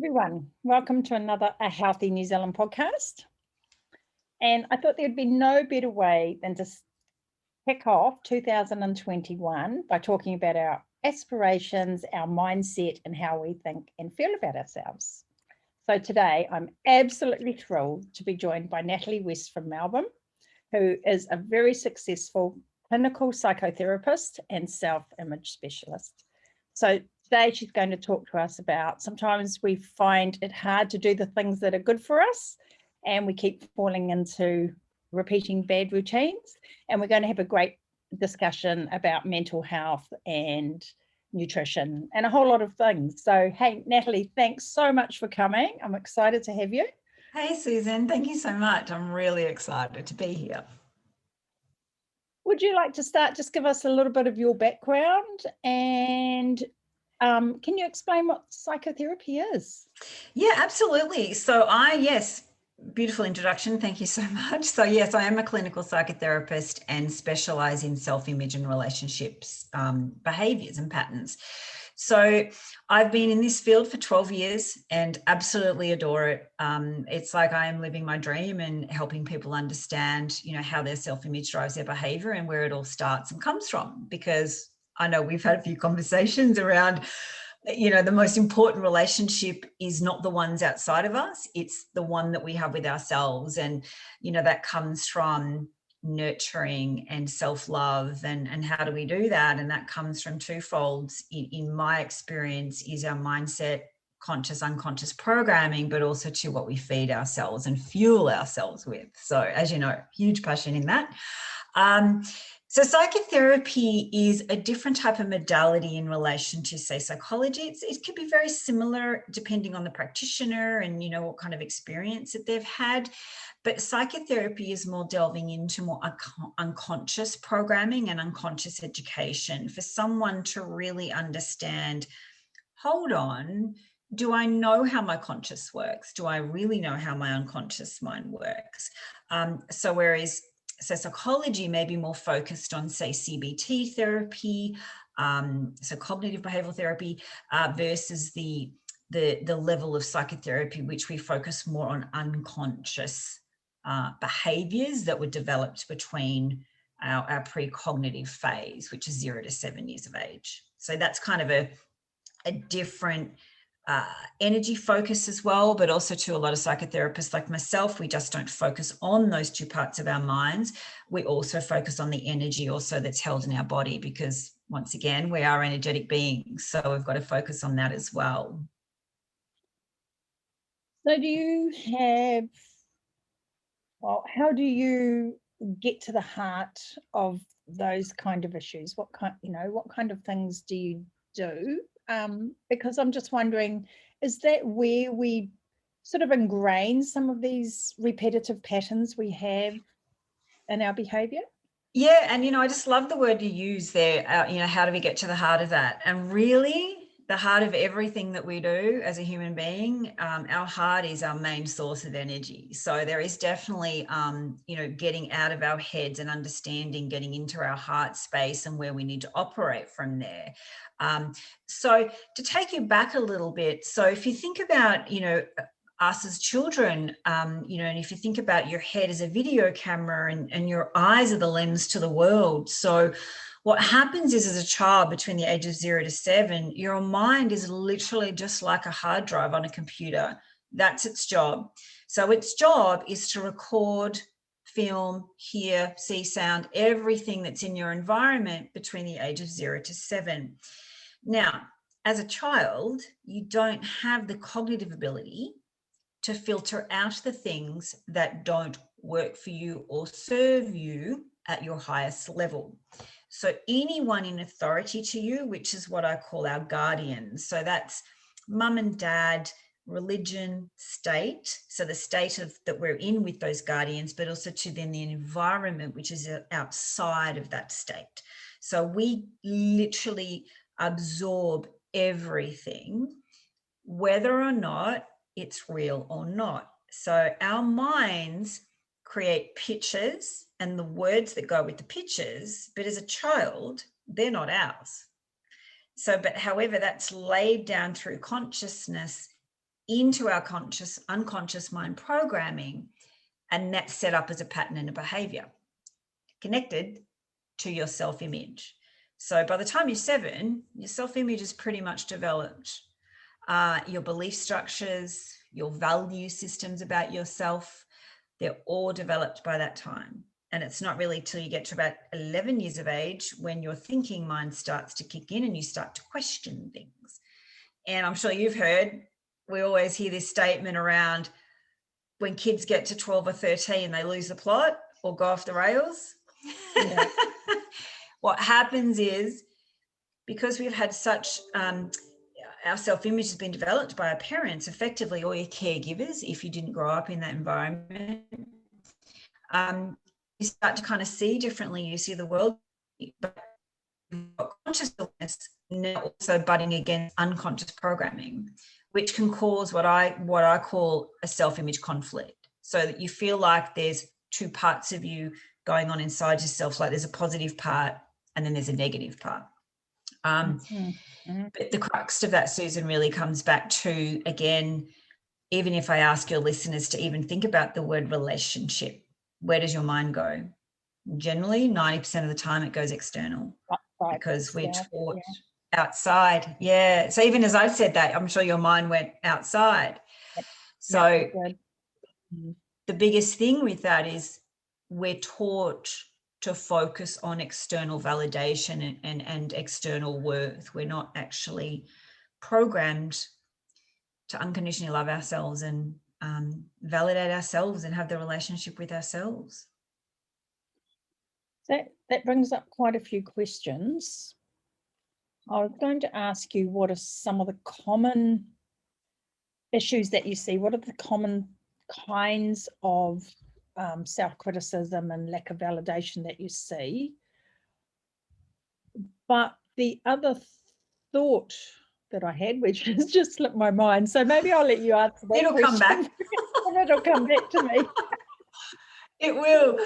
Everyone, welcome to another A Healthy New Zealand podcast. And I thought there'd be no better way than to kick off 2021 by talking about our aspirations, our mindset, and how we think and feel about ourselves. So today, I'm absolutely thrilled to be joined by Natalie West from Melbourne, who is a very successful clinical psychotherapist and self-image specialist. So today she's going to talk to us about sometimes we find it hard to do the things that are good for us and we keep falling into repeating bad routines. And we're going to have a great discussion about mental health and nutrition and a whole lot of things. So, hey, Natalie, thanks so much for coming. I'm excited to have you. Hey, Susan, thank you so much. I'm really excited to be here. Would you like to start? Just give us a little bit of your background and can you explain what psychotherapy is? Yeah, absolutely. So beautiful introduction. Thank you so much. So yes, I am a clinical psychotherapist and specialize in self-image and relationships, behaviors and patterns. So I've been in this field for 12 years and absolutely adore it. It's like I am living my dream and helping people understand, how their self-image drives their behavior and where it all starts and comes from. Because I know we've had a few conversations around, the most important relationship is not the ones outside of us. It's the one that we have with ourselves. And, that comes from nurturing and self-love and how do we do that? And that comes from twofolds in my experience is our mindset, conscious, unconscious programming, but also to what we feed ourselves and fuel ourselves with. So as you know, huge passion in that. So psychotherapy is a different type of modality in relation to, say, psychology. It could be very similar depending on the practitioner and, what kind of experience that they've had. But psychotherapy is more delving into more unconscious programming and unconscious education for someone to really understand, hold on, do I know how my conscious works? Do I really know how my unconscious mind works? So psychology may be more focused on, say, CBT therapy, so cognitive behavioral therapy, versus the level of psychotherapy, which we focus more on unconscious behaviors that were developed between our precognitive phase, which is 0 to 7 years of age. So that's kind of a different energy focus as well, but also to a lot of psychotherapists like myself, we just don't focus on those two parts of our minds. We also focus on the energy also that's held in our body because once again, we are energetic beings. So we've got to focus on that as well. So how do you get to the heart of those kind of issues? What kind of things do you do? Because I'm just wondering, is that where we sort of ingrain some of these repetitive patterns we have in our behavior? Yeah, and I just love the word you use there. How do we get to the heart of that? And really, the heart of everything that we do as a human being, our heart is our main source of energy. So there is definitely, getting out of our heads and understanding, getting into our heart space and where we need to operate from there. So to take you back a little bit, so if you think about, us as children, and if you think about your head as a video camera and your eyes are the lens to the world. So what happens is as a child between the age of 0 to 7, your mind is literally just like a hard drive on a computer. That's its job. So its job is to record, film, hear, see, sound, everything that's in your environment between the age of 0 to 7. Now, as a child, you don't have the cognitive ability to filter out the things that don't work for you or serve you at your highest level. So anyone in authority to you, which is what I call our guardians. So that's mum and dad, religion, state. So the state that we're in with those guardians, but also to then the environment, which is outside of that state. So we literally absorb everything, whether or not it's real or not. So our minds create pictures and the words that go with the pictures, but as a child, they're not ours. So, but however, that's laid down through consciousness into our unconscious mind programming, and that's set up as a pattern and a behavior connected to your self-image. So by the time you're 7, your self-image is pretty much developed. Your belief structures, your value systems about yourself, they're all developed by that time. And it's not really till you get to about 11 years of age when your thinking mind starts to kick in and you start to question things. And I'm sure you've heard, we always hear this statement around when kids get to 12 or 13, they lose the plot or go off the rails. Yeah. What happens is, because we've had such, our self-image has been developed by our parents, effectively, or your caregivers, if you didn't grow up in that environment, you start to kind of see differently. You see the world, but consciousness now also butting against unconscious programming, which can cause what I call a self-image conflict. So that you feel like there's two parts of you going on inside yourself, like there's a positive part and then there's a negative part. But the crux of that, Susan, really comes back to, again, even if I ask your listeners to even think about the word relationship, where does your mind go? Generally, 90% of the time it goes external, because we're taught outside. Yeah. So even as I said that, I'm sure your mind went outside. So the biggest thing with that is we're taught to focus on external validation and external worth. We're not actually programmed to unconditionally love ourselves and validate ourselves and have the relationship with ourselves. That brings up quite a few questions. I was going to ask you, what are some of the common issues that you see? What are the common kinds of self-criticism and lack of validation that you see? But the other thought that I had, which has just slipped my mind, so maybe I'll let you answer that. It'll come back. It'll come back to me. It will.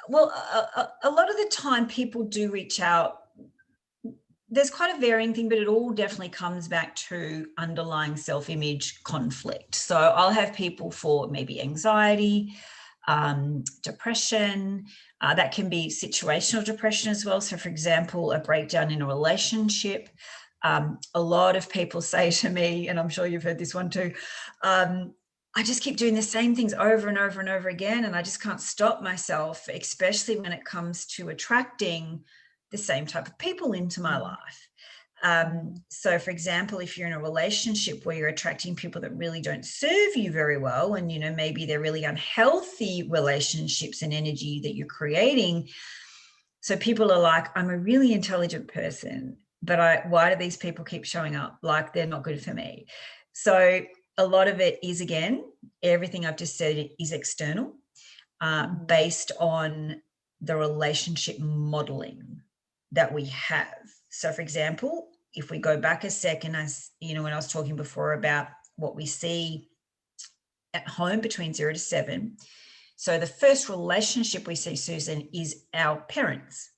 Well, a lot of the time people do reach out. There's quite a varying thing, but it all definitely comes back to underlying self-image conflict. So I'll have people for maybe anxiety, depression, that can be situational depression as well. So for example, a breakdown in a relationship. A lot of people say to me, and I'm sure you've heard this one too, I just keep doing the same things over and over and over again, and I just can't stop myself, especially when it comes to attracting the same type of people into my life. So for example, if you're in a relationship where you're attracting people that really don't serve you very well, and, you know, maybe they're really unhealthy relationships and energy that you're creating. So people are like, I'm a really intelligent person, but why do these people keep showing up like they're not good for me? So a lot of it is, again, everything I've just said is external, based on the relationship modeling that we have. So for example, if we go back a second, as you know, when I was talking before about what we see at home between 0 to 7. So the first relationship we see, Susan, is our parents.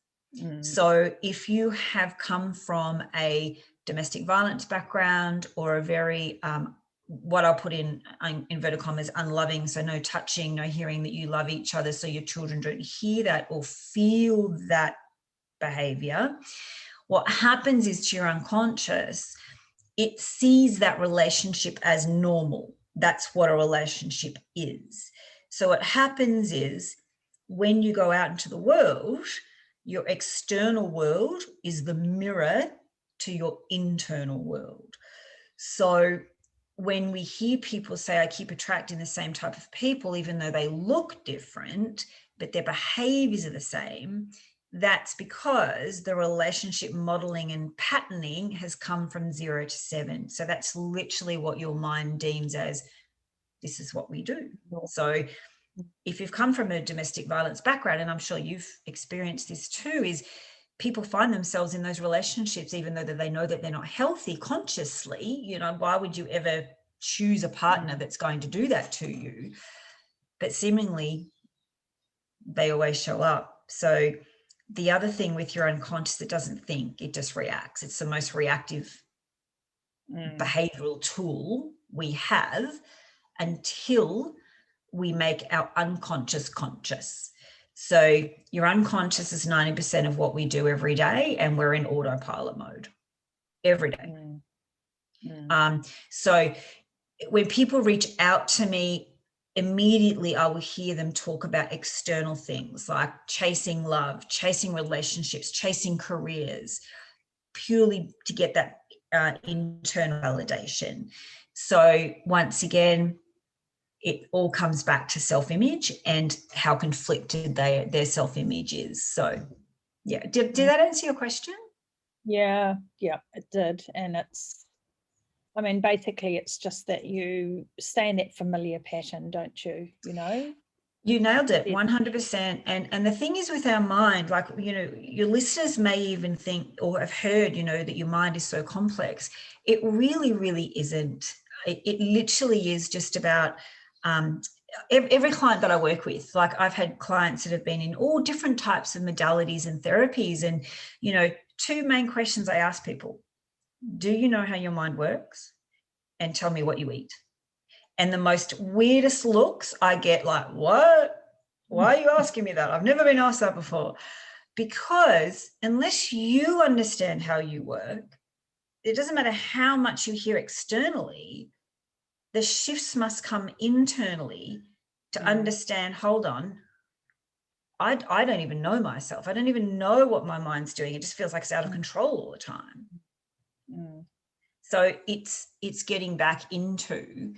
So if you have come from a domestic violence background or a very, what I'll put in inverted commas, unloving, so no touching, no hearing that you love each other, so your children don't hear that or feel that behavior, what happens is, to your unconscious, it sees that relationship as normal. That's what a relationship is. So what happens is, when you go out into the world, your external world is the mirror to your internal world. So when we hear people say, I keep attracting the same type of people, even though they look different, but their behaviors are the same, that's because the relationship modeling and patterning has come from 0 to 7. So that's literally what your mind deems as, this is what we do. So if you've come from a domestic violence background, and I'm sure you've experienced this too, is people find themselves in those relationships, even though they know that they're not healthy consciously. You know, why would you ever choose a partner that's going to do that to you? But seemingly they always show up. So the other thing with your unconscious, it doesn't think, it just reacts. It's the most reactive behavioral tool we have until we make our unconscious conscious. So your unconscious is 90% of what we do every day, and we're in autopilot mode every day. So when people reach out to me, immediately I will hear them talk about external things like chasing love, chasing relationships, chasing careers, purely to get that internal validation. So once again, it all comes back to self-image and how conflicted their self-image is. So yeah, did that answer your question? Yeah, it did. And it's, I mean, basically it's just that you stay in that familiar pattern, don't you? You know? You nailed it, 100%. And the thing is with our mind, like, you know, your listeners may even think or have heard, you know, that your mind is so complex. It really, really isn't. It literally is just about every client that I work with. Like, I've had clients that have been in all different types of modalities and therapies. And, you know, two main questions I ask people: do you know how your mind works? And tell me what you eat. And the most weirdest looks I get, like, what? Why are you asking me that? I've never been asked that before. Because unless you understand how you work, it doesn't matter how much you hear externally, the shifts must come internally to understand, hold on, I don't even know myself. I don't even know what my mind's doing. It just feels like it's out of control all the time. So it's getting back into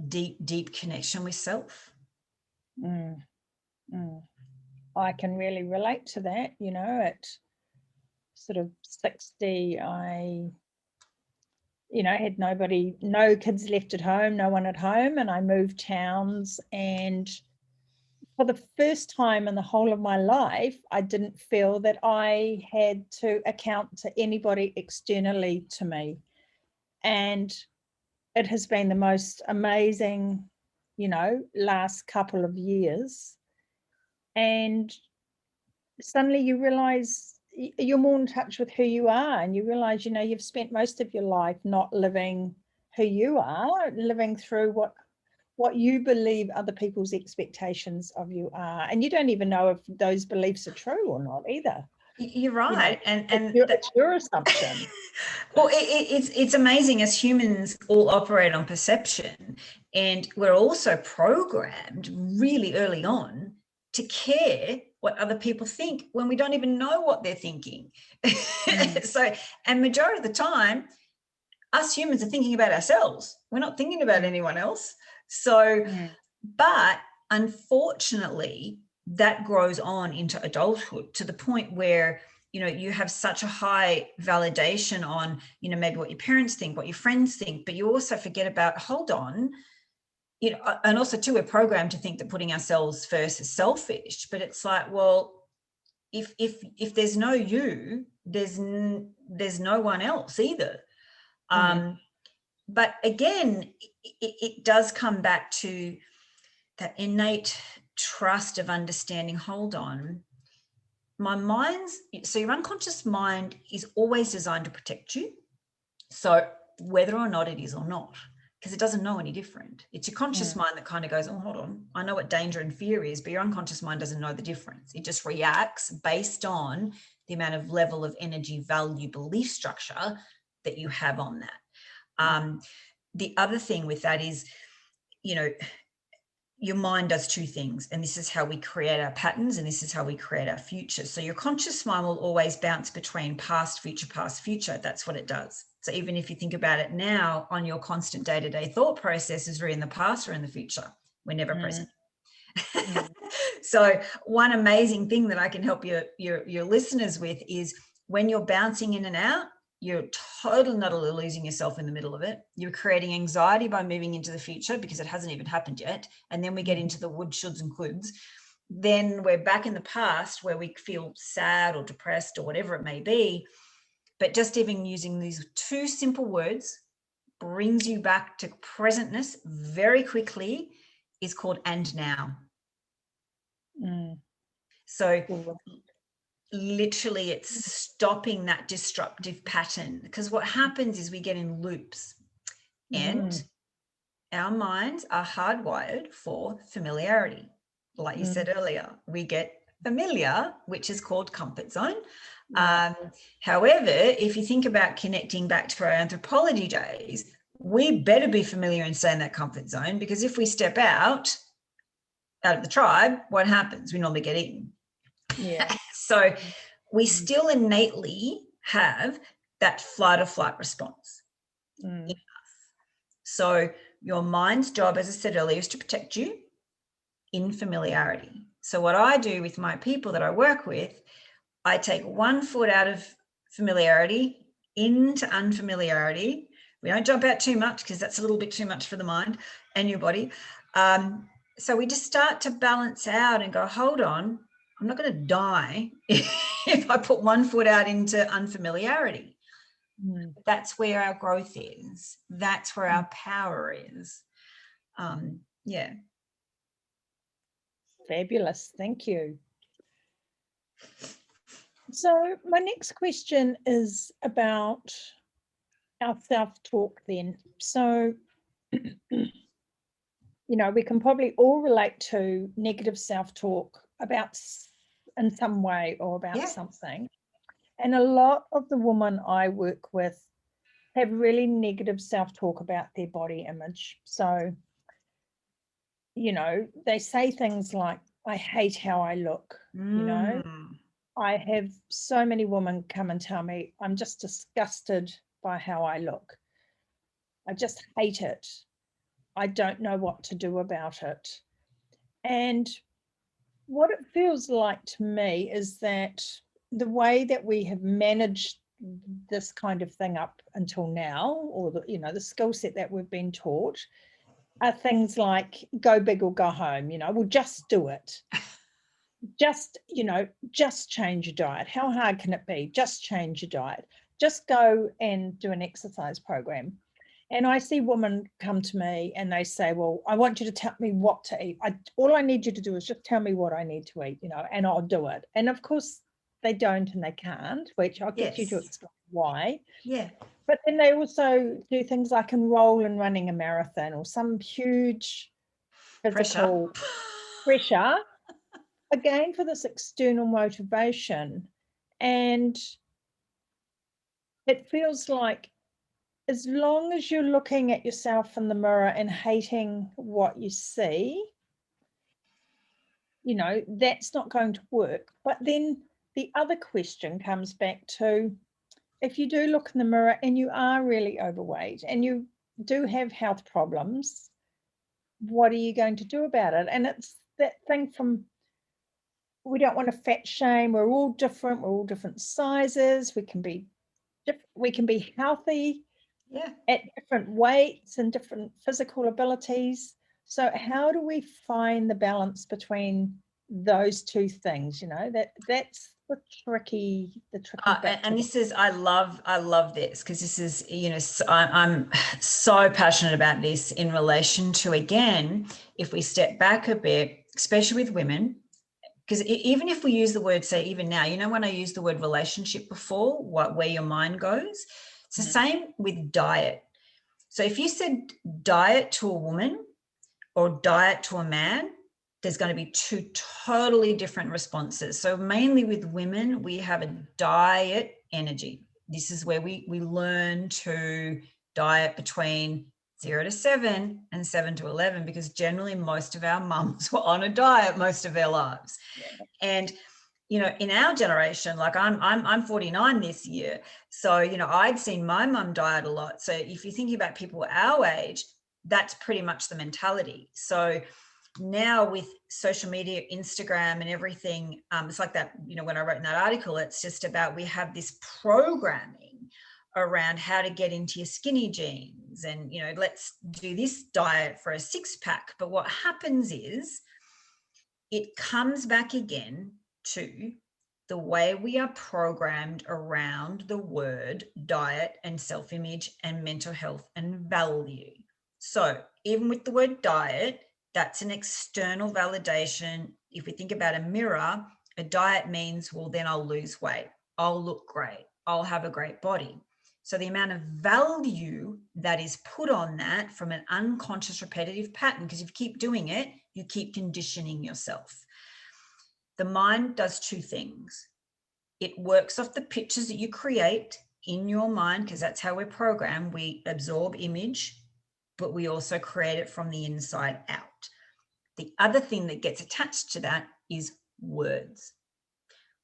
deep connection with self. I can really relate to that. You know, at sort of 60, I, you know, had no kids left at home, no one at home, and I moved towns. And for the first time in the whole of my life, I didn't feel that I had to account to anybody externally to me. And it has been the most amazing, you know, last couple of years. And suddenly you realize you're more in touch with who you are, and you realize, you know, you've spent most of your life not living who you are, living through what you believe other people's expectations of you are. And you don't even know if those beliefs are true or not either. You're right. You know, it's your assumption. Well, it's amazing, as humans all operate on perception, and we're also programmed really early on to care what other people think when we don't even know what they're thinking. So, and majority of the time, us humans are thinking about ourselves. We're not thinking about anyone else. So, but unfortunately, that grows on into adulthood to the point where, you know, you have such a high validation on, you know, maybe what your parents think, what your friends think, but you also forget about, hold on, you know, and also too, we're programmed to think that putting ourselves first is selfish. But it's like, well, if there's no you, there's no one else either. But again, it does come back to that innate trust of understanding, hold on, so your unconscious mind is always designed to protect you. So whether or not it is or not, because it doesn't know any different. It's your conscious mind that kind of goes, oh, hold on, I know what danger and fear is, but your unconscious mind doesn't know the difference. It just reacts based on the amount of level of energy, value, belief structure that you have on that. The other thing with that is, you know, your mind does two things, and this is how we create our patterns, and this is how we create our future. So your conscious mind will always bounce between past, future. That's what it does. So even if you think about it now, on your constant day-to-day thought processes, we're in the past or in the future. We're never present. So one amazing thing that I can help your listeners with is, when you're bouncing in and out, you're totally not losing yourself in the middle of it. You're creating anxiety by moving into the future because it hasn't even happened yet. And then we get into the would, shoulds and coulds. Then we're back in the past where we feel sad or depressed or whatever it may be. But just even using these two simple words brings you back to presentness very quickly, is called and now. So literally it's stopping that disruptive pattern, because what happens is we get in loops, And our minds are hardwired for familiarity. Like you said earlier, we get familiar, which is called comfort zone. However, if you think about connecting back to our anthropology days, we better be familiar and stay in that comfort zone, because if we step out of the tribe, what happens? We normally get eaten. Yeah. So we still innately have that flight or flight response in us. So your mind's job, as I said earlier, is to protect you in familiarity. So what I do with my people that I work with, I take one foot out of familiarity into unfamiliarity. We don't jump out too much, because that's a little bit too much for the mind and your body. So we just start to balance out and go, hold on, I'm not going to die if I put one foot out into unfamiliarity. That's where our growth is. That's where our power is. Yeah. Fabulous. Thank you. So my next question is about our self-talk then. So, we can probably all relate to negative self-talk about in some way or about something. And a lot of the women I work with have really negative self-talk about their body image. So, they say things like, I hate how I look, I have so many women come and tell me, I'm just disgusted by how I look. I just hate it. I don't know what to do about it. And what it feels like to me is that the way that we have managed this kind of thing up until now, or the skill set that we've been taught, are things like go big or go home. We'll just do it. Just change your diet. How hard can it be? Just change your diet. Just go and do an exercise program. And I see women come to me and they say, well, I want you to tell me what to eat. All I need you to do is just tell me what I need to eat, and I'll do it. And of course they don't and they can't, which I'll get you to explain why. Yeah. But then they also do things like enroll in running a marathon or some huge physical pressure, again, for this external motivation. And it feels like, as long as you're looking at yourself in the mirror and hating what you see, that's not going to work. But then the other question comes back to, if you do look in the mirror and you are really overweight and you do have health problems, what are you going to do about it? And it's that thing from, we don't want to fat shame. We're all different. We're all different sizes. We can be healthy at different weights and different physical abilities. So how do we find the balance between those two things? That's the tricky bit. And this is, I love this, because this is, I'm so passionate about this in relation to, again, if we step back a bit, especially with women, because even if we use the word, say, even now, when I used the word relationship before, where your mind goes, it's the same with diet. So if you said diet to a woman or diet to a man, there's going to be two totally different responses. So mainly with women, we have a diet energy. This is where we learn to diet between 0 to 7 and 7 to 11, because generally most of our mums were on a diet most of their lives. And in our generation, like I'm 49 this year, so I'd seen my mum diet a lot. So if you're thinking about people our age, that's pretty much the mentality. So now with social media, Instagram and everything, it's like that, when I wrote in that article, it's just about, we have this programming around how to get into your skinny jeans and, let's do this diet for a 6-pack. But what happens is it comes back again to the way we are programmed around the word diet and self-image and mental health and value. So even with the word diet, that's an external validation. If we think about a mirror, a diet means, well, then I'll lose weight, I'll look great, I'll have a great body. So the amount of value that is put on that from an unconscious repetitive pattern, because if you keep doing it, you keep conditioning yourself. The mind does two things. It works off the pictures that you create in your mind, because that's how we're programmed. We absorb image, but we also create it from the inside out. The other thing that gets attached to that is words.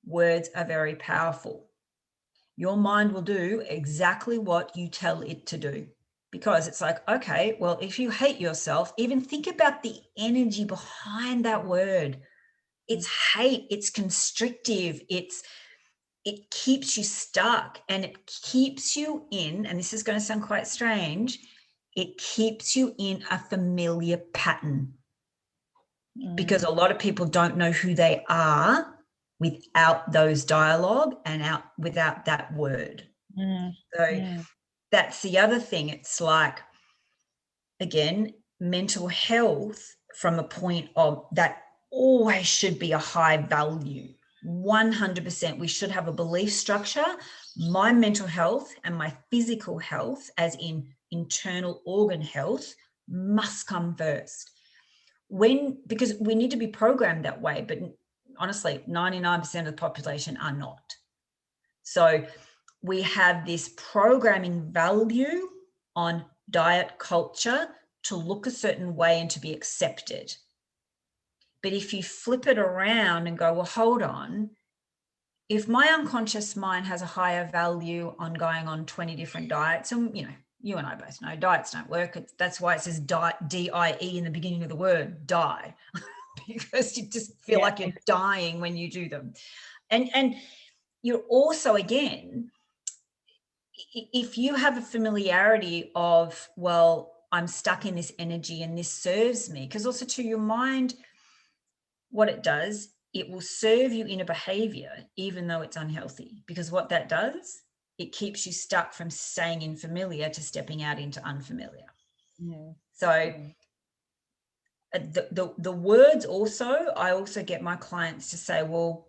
Words are very powerful. Your mind will do exactly what you tell it to do, because it's like, okay, well, if you hate yourself, even think about the energy behind that word. It's hate, it's constrictive, it keeps you stuck, and it keeps you in, and this is going to sound quite strange, it keeps you in a familiar pattern, because a lot of people don't know who they are without those dialogue and without that word. So that's the other thing. It's like, again, mental health from a point of that always should be a high value. 100%. We should have a belief structure. My mental health and my physical health, as in internal organ health, must come first. Because we need to be programmed that way, but honestly, 99% of the population are not. So we have this programming value on diet culture to look a certain way and to be accepted. But if you flip it around and go, well, hold on, if my unconscious mind has a higher value on going on 20 different diets, and you and I both know diets don't work. That's why it says D-I-E in the beginning of the word, die, because you just feel like you're dying when you do them. And you're also, again, if you have a familiarity of, well, I'm stuck in this energy and this serves me, because also to your mind, what it does, it will serve you in a behavior, even though it's unhealthy, because what that does, it keeps you stuck from staying in familiar to stepping out into unfamiliar. So the words also, I also get my clients to say, well,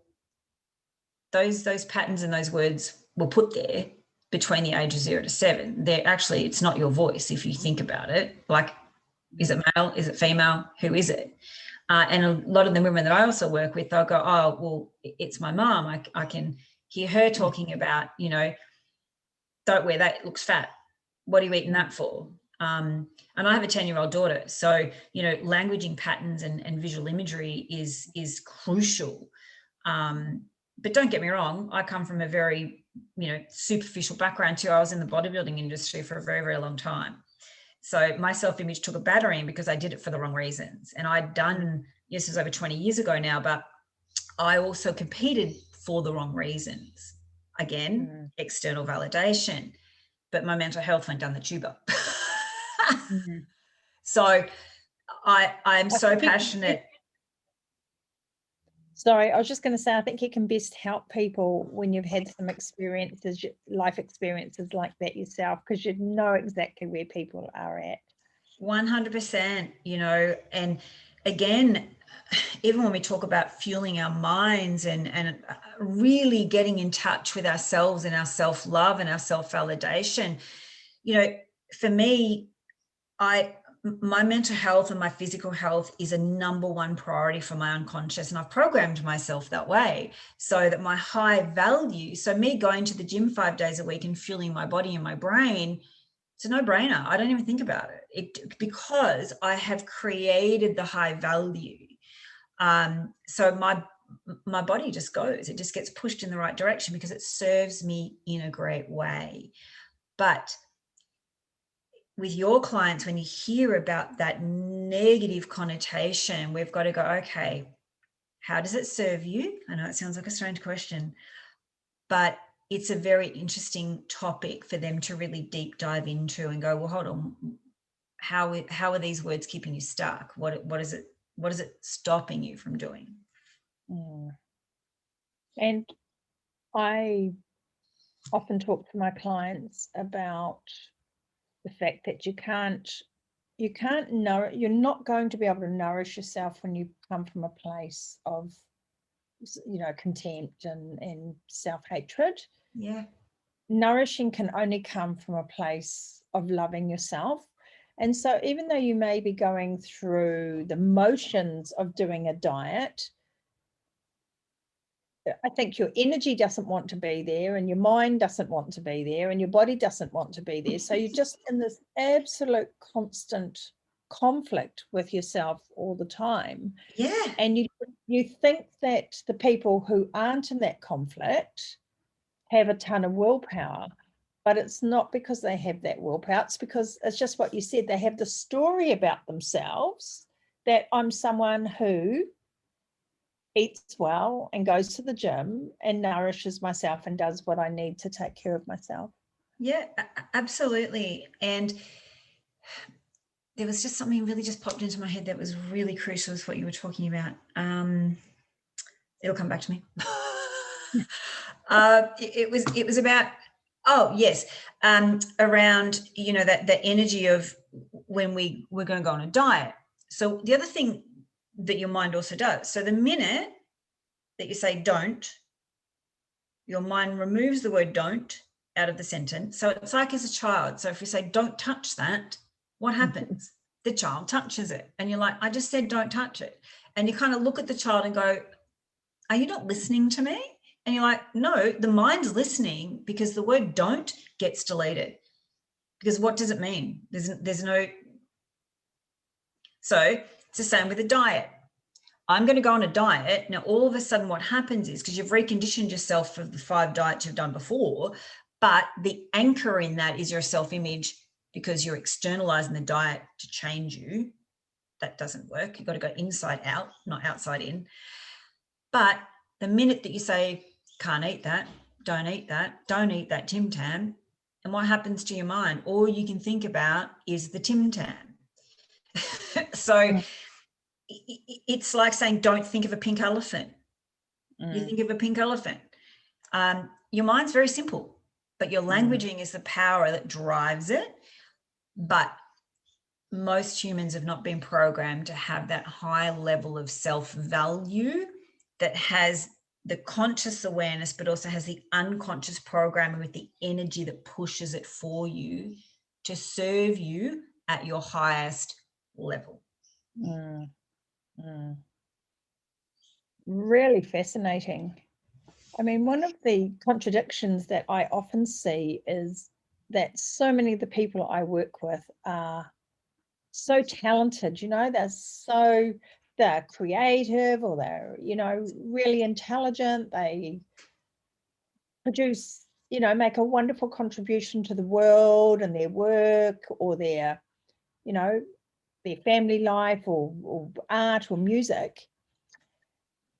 those patterns and those words were put there between the ages 0 to 7. They're actually, it's not your voice if you think about it. Like, is it male? Is it female? Who is it? And a lot of the women that I also work with, they'll go, oh, well, it's my mom. I can hear her talking about, don't wear that, it looks fat. What are you eating that for? And I have a 10-year-old daughter. So, languaging patterns and visual imagery is crucial. But don't get me wrong, I come from a very, superficial background too. I was in the bodybuilding industry for a very, very long time. So my self-image took a battering because I did it for the wrong reasons. And I'd done, this is over 20 years ago now, but I also competed for the wrong reasons. Again, external validation, but my mental health went down the tuber. So I'm so passionate. Sorry, I was just going to say, I think it can best help people when you've had some experiences, life experiences like that yourself, because you know exactly where people are at. 100%, and again, even when we talk about fueling our minds and really getting in touch with ourselves and our self-love and our self-validation, for me, my mental health and my physical health is a number one priority for my unconscious. And I've programmed myself that way so that my high value, so me going to the gym 5 days a week and fueling my body and my brain, it's a no-brainer. I don't even think about it, because I have created the high value. So my body just goes, it just gets pushed in the right direction because it serves me in a great way. But with your clients, when you hear about that negative connotation, we've got to go, okay, how does it serve you? I know it sounds like a strange question, but it's a very interesting topic for them to really deep dive into and go, well, hold on, how are these words keeping you stuck? What is it stopping you from doing? And I often talk to my clients about the fact that you're not going to be able to nourish yourself when you come from a place of contempt and self-hatred. nourishing can only come from a place of loving yourself. And so even though you may be going through the motions of doing a diet, I think your energy doesn't want to be there, and your mind doesn't want to be there, and your body doesn't want to be there. So you're just in this absolute constant conflict with yourself all the time. Yeah. And you think that the people who aren't in that conflict have a ton of willpower, but it's not because they have that willpower. It's because it's just what you said. They have the story about themselves that I'm someone who eats well and goes to the gym and nourishes myself and does what I need to take care of myself. Yeah, absolutely. And there was just something really just popped into my head that was really crucial with what you were talking about. It'll come back to me. It was about, oh yes, around, you know, that the energy of when we're going to go on a diet. So the other thing that your mind also does, so the minute that you say don't, your mind removes the word don't out of the sentence. So it's like as a child. So if you say don't touch that, what happens? The child touches it, and you're like, I just said don't touch it. And you kind of look at the child and go, are you not listening to me? And you're like, no, the mind's listening, because the word don't gets deleted. Because what does it mean? There's no. So it's the same with a diet. I'm going to go on a diet. Now, all of a sudden what happens is, because you've reconditioned yourself for the 5 diets you've done before, but the anchor in that is your self-image, because you're externalizing the diet to change you. That doesn't work. You've got to go inside out, not outside in. But the minute that you say, can't eat that, don't eat that Tim Tam, and what happens to your mind? All you can think about is the Tim Tam. So it's like saying, don't think of a pink elephant. You think of a pink elephant. Your mind's very simple, but your languaging is the power that drives it. But most humans have not been programmed to have that high level of self-value that has the conscious awareness, but also has the unconscious programming with the energy that pushes it for you to serve you at your highest level. Really fascinating. I mean, one of the contradictions that I often see is that so many of the people I work with are so talented, you know, they're creative, or they're, you know, really intelligent. They produce, you know, make a wonderful contribution to the world and their work, or their, you know, their family life, or art or music.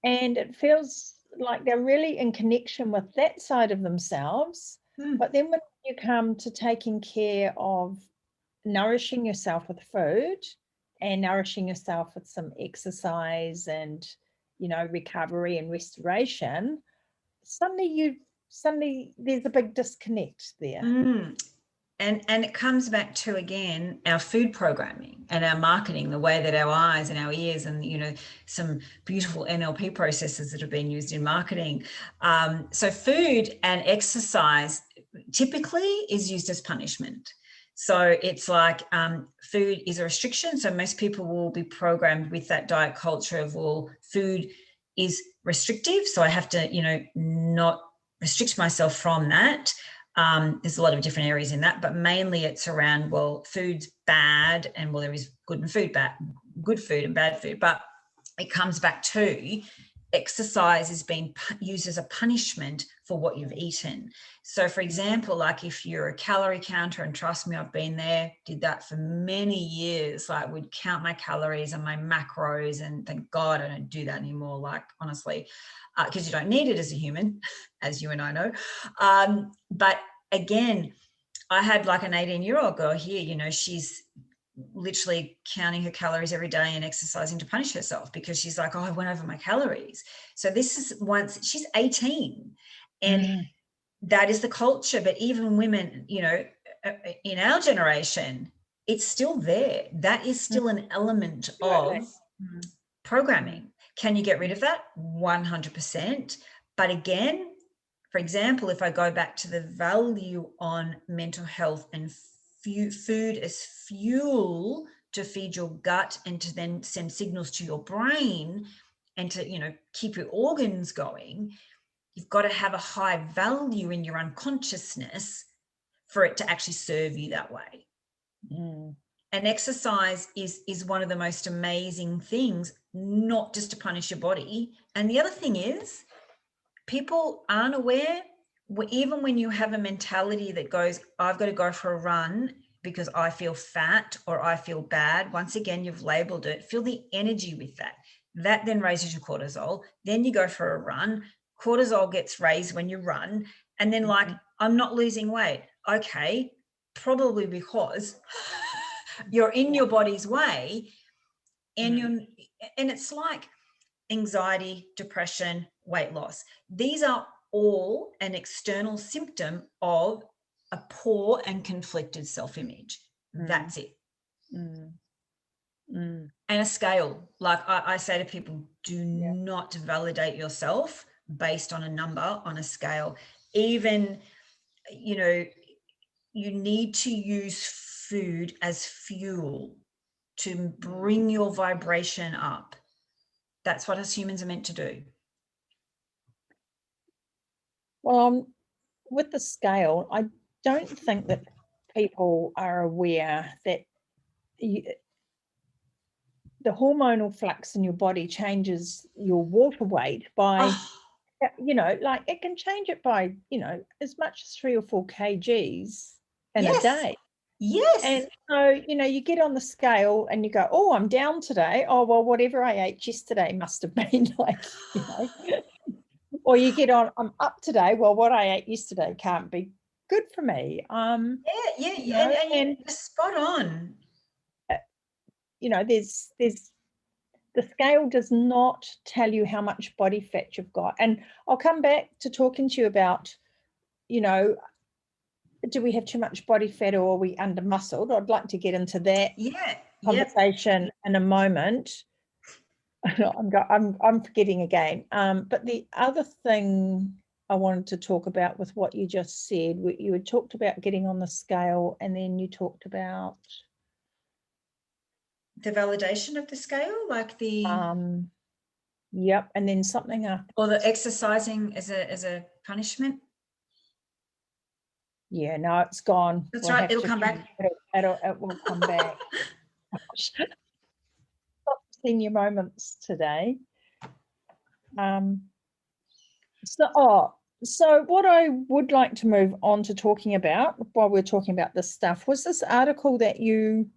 And it feels like they're really in connection with that side of themselves. But then when you come to taking care of nourishing yourself with food and nourishing yourself with some exercise and, you know, recovery and restoration, suddenly there's a big disconnect there. And it comes back to, again, our food programming and our marketing, the way that our eyes and our ears and, you know, some beautiful NLP processes that have been used in marketing. So food and exercise typically is used as punishment. So it's like food is a restriction. So most people will be programmed with that diet culture of, well, food is restrictive, so I have to, you know, not restrict myself from that. There's a lot of different areas in that, but mainly it's around, well, food's bad, and well, there is good food and bad food. But it comes back to exercise is being used as a punishment for what you've eaten. So for example, like if you're a calorie counter, and trust me, I've been there, did that for many years, like would count my calories and my macros, and thank God I don't do that anymore, like honestly, because you don't need it as a human, as you and I know. But again, I had like an 18-year-old girl here, you know, she's literally counting her calories every day and exercising to punish herself, because she's like, oh, I went over my calories. So this is once she's 18, and that is the culture. But even women, you know, in our generation, it's still there. That is still an element of programming. Can you get rid of that? 100%. But again, For example, if I go back to the value on mental health and food as fuel to feed your gut and to then send signals to your brain and to, you know, keep your organs going, you've got to have a high value in your unconsciousness for it to actually serve you that way. Mm. And exercise is one of the most amazing things, not just to punish your body. And the other thing is, people aren't aware, even when you have a mentality that goes, I've got to go for a run because I feel fat or I feel bad. Once again, you've labeled it. Feel the energy with that. That then raises your cortisol. Then you go for a run. Cortisol gets raised when you run. And then like, I'm not losing weight. Okay, probably because you're in your body's way, and it's like anxiety, depression, weight loss. These are all an external symptom of a poor and conflicted self-image. That's it. And a scale. Like I say to people, do not validate yourself based on a number on a scale. Even, you know, you need to use food as fuel to bring your vibration up. That's what us humans are meant to do. Well, with the scale, I don't think that people are aware that the hormonal flux in your body changes your water weight by, you know, like it can change it by, you know, as much as 3 or 4 kgs in a day. Yes. And so, you know, you get on the scale and you go, oh, I'm down today. Oh, well, whatever I ate yesterday must have been like, you know, or you get on, I'm up today. Well, what I ate yesterday can't be good for me. And you're spot on. You know, there's the scale does not tell you how much body fat you've got. And I'll come back to talking to you about, you know, do we have too much body fat or are we under muscled? I'd like to get into that conversation in a moment. I'm forgetting again. But the other thing I wanted to talk about with what you just said, you had talked about getting on the scale, and then you talked about the validation of the scale, like the and then something after, or the exercising as a punishment. Yeah, no, it's gone. That's right. It'll come back. It will come back. Senior moments today. So what I would like to move on to talking about while we're talking about this stuff was this article that you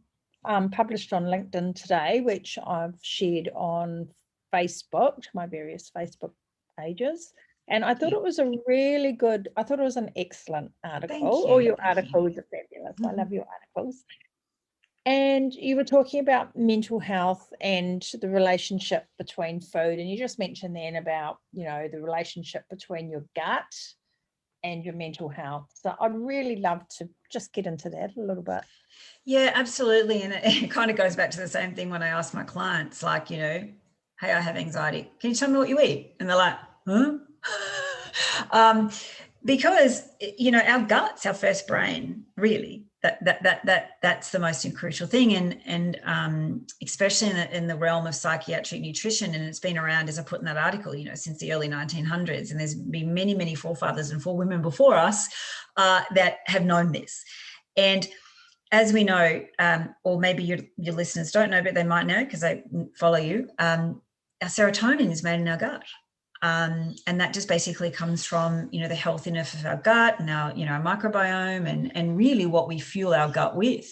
published on LinkedIn today, which I've shared on Facebook, my various Facebook pages. And I thought it was a really good, I thought it was an excellent article. All your articles are fabulous. I love your articles. And you were talking about mental health and the relationship between food. And you just mentioned then about, you know, the relationship between your gut and your mental health. So I'd really love to just get into that a little bit. Yeah, absolutely. And it kind of goes back to the same thing when I ask my clients, like, you know, hey, I have anxiety. Can you tell me what you eat? And they're like, huh? Because, you know, our gut's our first brain, really. That's the most crucial thing, and especially in the realm of psychiatric nutrition, and it's been around, as I put in that article, you know, since the early 1900s, and there's been many forefathers and forewomen before us that have known this. And as we know, or maybe your listeners don't know, but they might know because they follow you, our serotonin is made in our gut. And that just basically comes from, you know, the healthiness of our gut and our, you know, our microbiome and really what we fuel our gut with.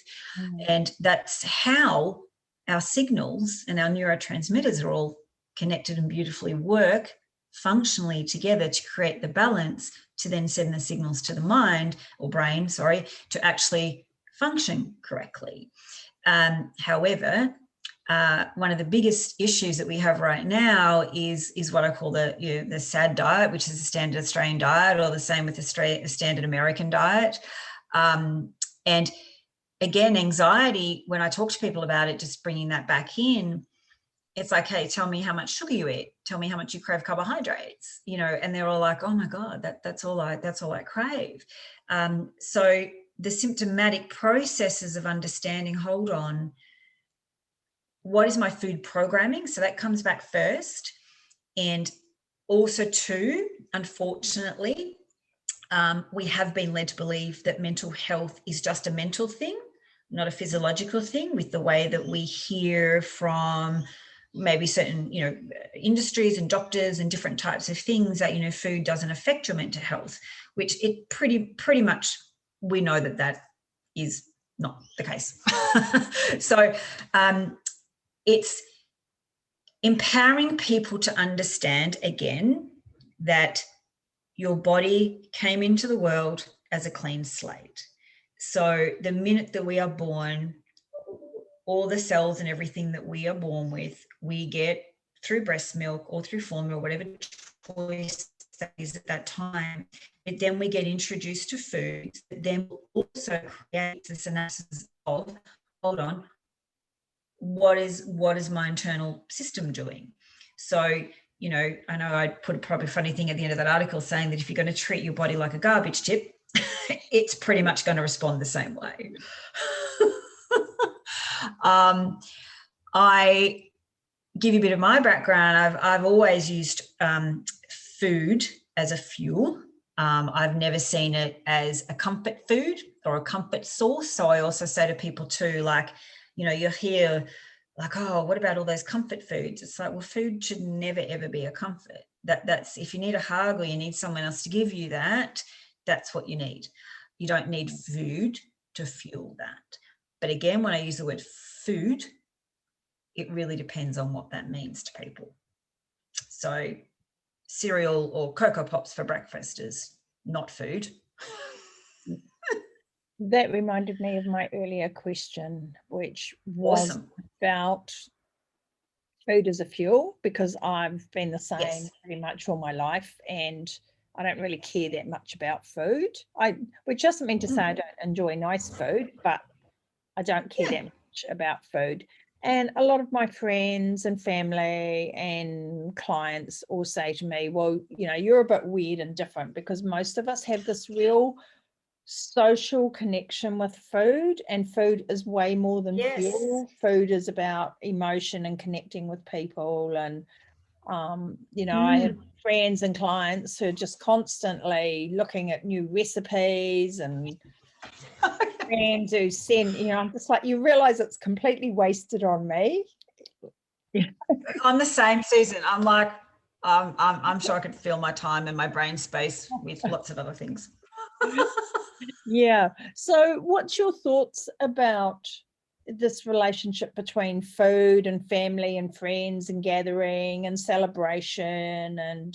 And that's how our signals and our neurotransmitters are all connected and beautifully work functionally together to create the balance to then send the signals to the mind or brain, to actually function correctly. However, one of the biggest issues that we have right now is what I call the SAD diet, which is the standard Australian diet, or the same with the standard American diet. And again, anxiety, when I talk to people about it, just bringing that back in, it's like, hey, tell me how much sugar you eat. Tell me how much you crave carbohydrates, you know, and they're all like, oh my God, that's all I crave. So the symptomatic processes of understanding, hold on, what is my food programming? So that comes back first. And also too, unfortunately, we have been led to believe that mental health is just a mental thing, not a physiological thing, with the way that we hear from maybe certain, you know, industries and doctors and different types of things that, you know, food doesn't affect your mental health, which it pretty much, we know that is not the case. So it's empowering people to understand, again, that your body came into the world as a clean slate. So the minute that we are born, all the cells and everything that we are born with, we get through breast milk or through formula, whatever choice that is at that time. But then we get introduced to foods that then will also create the synapses of, hold on, what is my internal system doing? So, you know, I know I put a probably funny thing at the end of that article saying that if you're going to treat your body like a garbage tip, it's pretty much going to respond the same way. I give you a bit of my background. I've always used food as a fuel. I've never seen it as a comfort food or a comfort source. So I also say to people too, like, you know, you hear like, oh, what about all those comfort foods? It's like, well, food should never, ever be a comfort. That's if you need a hug or you need someone else to give you that, that's what you need. You don't need food to fuel that. But again, when I use the word food, it really depends on what that means to people. So cereal or Cocoa Pops for breakfast is not food. That reminded me of my earlier question, which was Awesome. about food as a fuel, because I've been the same Yes. pretty much all my life, and I don't really care that much about food. Which doesn't mean to say I don't enjoy nice food, but I don't care that much about food. And a lot of my friends and family and clients all say to me, well, you know, you're a bit weird and different, because most of us have this real social connection with food, and food is way more than fuel. Food is about emotion and connecting with people. And you know, I have friends and clients who are just constantly looking at new recipes, and friends who send, you know, I'm just like, you realize it's completely wasted on me. I'm the same, Susan. I'm like, I'm sure I could fill my time and my brain space with lots of other things. Yeah. So what's your thoughts about this relationship between food and family and friends and gathering and celebration, and,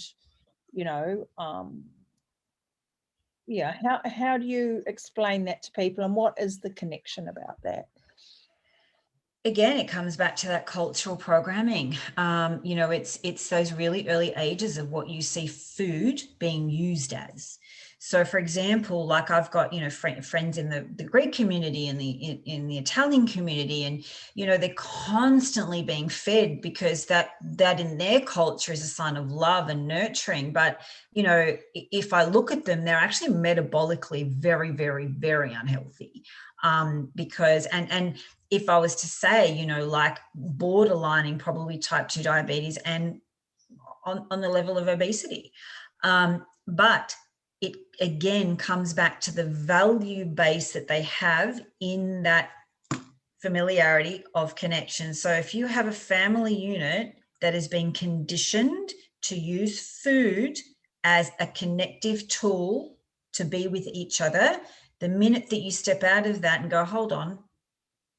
you know, yeah, how do you explain that to people, and what is the connection about that? Again, it comes back to that cultural programming. You know, it's those really early ages of what you see food being used as. So, for example, like I've got, you know, friends in the Greek community and in the Italian community, and you know, they're constantly being fed because that in their culture is a sign of love and nurturing. But you know, if I look at them, they're actually metabolically very, very, very unhealthy. Because and if I was to say, you know, like borderlining probably type 2 diabetes and on the level of obesity. But it again comes back to the value base that they have in that familiarity of connection. So if you have a family unit that has been conditioned to use food as a connective tool to be with each other, the minute that you step out of that and go, hold on,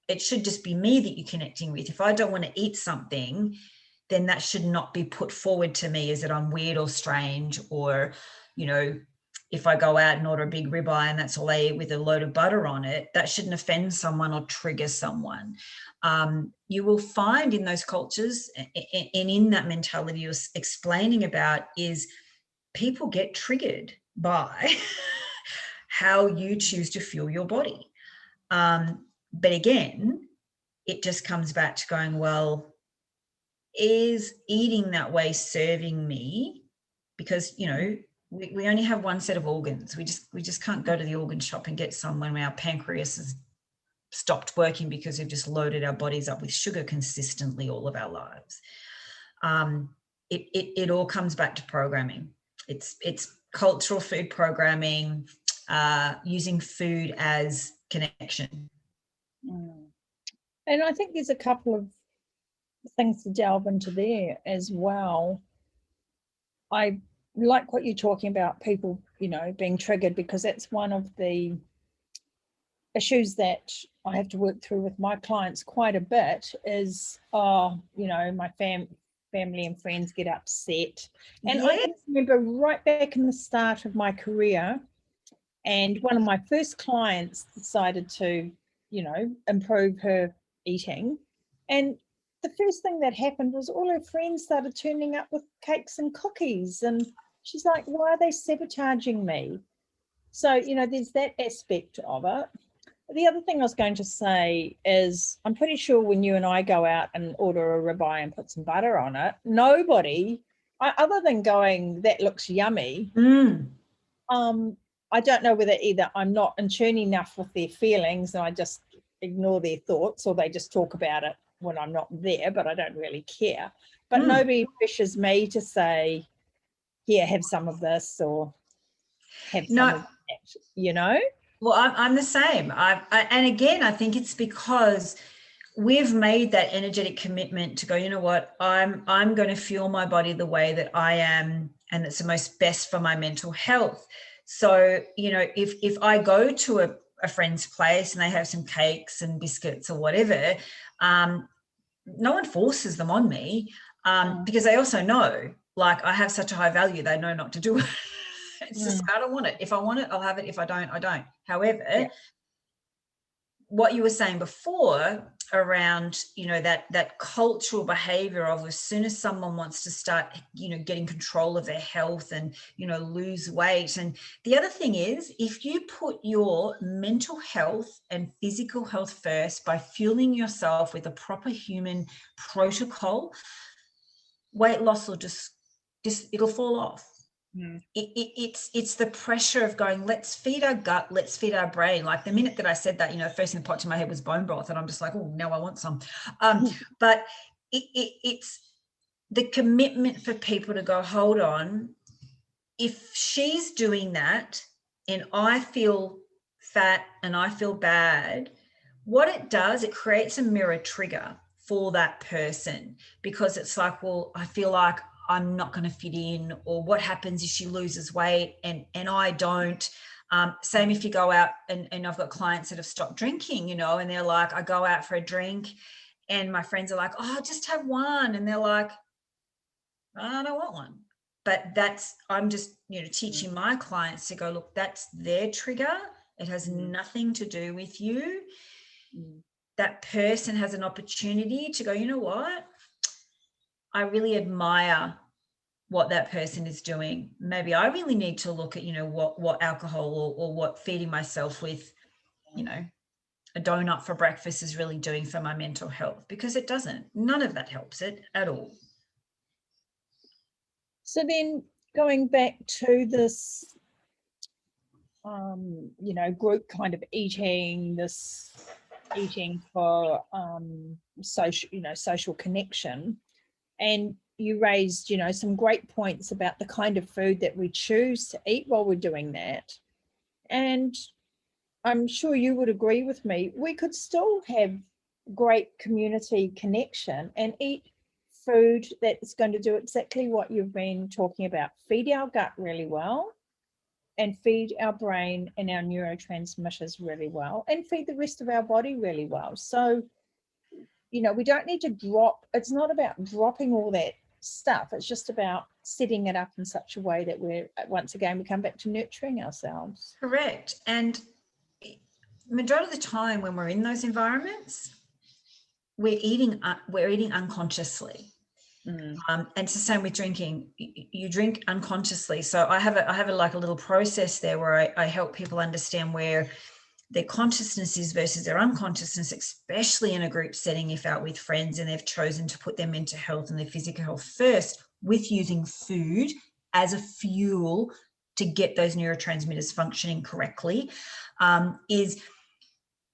it should just be me that you're connecting with. If I don't want to eat something, then that should not be put forward to me as that I'm weird or strange, or, you know, if I go out and order a big ribeye and that's all I eat with a load of butter on it, that shouldn't offend someone or trigger someone. You will find in those cultures and in that mentality you're explaining about is people get triggered by how you choose to fuel your body. But again, it just comes back to going, well, is eating that way serving me? Because, you know, we only have one set of organs. We just can't go to the organ shop and get some when our pancreas has stopped working because we've just loaded our bodies up with sugar consistently all of our lives. It all comes back to programming. It's cultural food programming, using food as connection. And I think there's a couple of things to delve into there as well. I like what you're talking about, people, you know, being triggered, because that's one of the issues that I have to work through with my clients quite a bit is, you know, my family and friends get upset. And I can remember right back in the start of my career, and one of my first clients decided to, you know, improve her eating. And the first thing that happened was all her friends started turning up with cakes and cookies. And she's like, why are they sabotaging me? So, you know, there's that aspect of it. The other thing I was going to say is, I'm pretty sure when you and I go out and order a ribeye and put some butter on it, nobody, other than going, that looks yummy, I don't know whether either I'm not in tune enough with their feelings and I just ignore their thoughts, or they just talk about it when I'm not there, but I don't really care. But nobody pushes me to say, here, have some of this, or have some of that, you know? Well, I'm the same. And again, I think it's because we've made that energetic commitment to go, you know what, I'm going to fuel my body the way that I am, and it's the most best for my mental health. So, you know, if I go to a friend's place and they have some cakes and biscuits or whatever, no one forces them on me, because they also know, like, I have such a high value, they know not to do it. It's just, I don't want it. If I want it, I'll have it. If I don't, I don't. However, what you were saying before around, you know, that cultural behavior of, as soon as someone wants to start, you know, getting control of their health and, you know, lose weight. And the other thing is, if you put your mental health and physical health first by fueling yourself with a proper human protocol, weight loss will just it'll fall off. It's the pressure of going, let's feed our gut, let's feed our brain. Like, the minute that I said that, you know, the first thing that popped in my head was bone broth, and I'm just like, oh, now I want some. But it's the commitment for people to go, hold on, if she's doing that and I feel fat and I feel bad, what it does, it creates a mirror trigger for that person, because it's like, well, I feel like I'm not going to fit in, or what happens if she loses weight and I don't. Same if you go out, and I've got clients that have stopped drinking, you know, and they're like, I go out for a drink and my friends are like, oh, just have one. And they're like, I don't want one. But I'm just, you know, teaching my clients to go, look, that's their trigger. It has nothing to do with you. That person has an opportunity to go, you know what? I really admire what that person is doing. Maybe I really need to look at, you know, what alcohol or what feeding myself with, you know, a donut for breakfast is really doing for my mental health, because it doesn't. None of that helps it at all. So then, going back to this, you know, group kind of eating, this eating for social connection, and you raised, you know, some great points about the kind of food that we choose to eat while we're doing that. And I'm sure you would agree with me, we could still have great community connection and eat food that's going to do exactly what you've been talking about, feed our gut really well, and feed our brain and our neurotransmitters really well, and feed the rest of our body really well. So, you know, we don't need to it's not about dropping all that stuff. It's just about setting it up in such a way that once again, we come back to nurturing ourselves. Correct. And majority of the time when we're in those environments, we're eating unconsciously. And it's the same with drinking. You drink unconsciously. So I have a like a little process there where I help people understand where their consciousness is versus their unconsciousness, especially in a group setting, if out with friends and they've chosen to put their mental health and their physical health first with using food as a fuel to get those neurotransmitters functioning correctly, is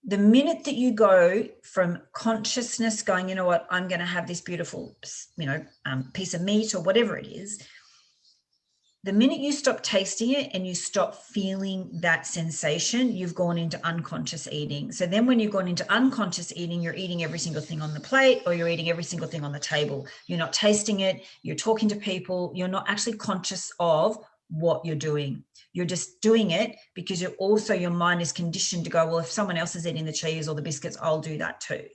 the minute that you go from consciousness going, you know what, I'm going to have this beautiful, piece of meat or whatever it is, the minute you stop tasting it and you stop feeling that sensation, you've gone into unconscious eating. So then when you've gone into unconscious eating, you're eating every single thing on the plate or you're eating every single thing on the table. You're not tasting it. You're talking to people. You're not actually conscious of what you're doing. You're just doing it because your mind is conditioned to go, well, if someone else is eating the cheese or the biscuits, I'll do that too.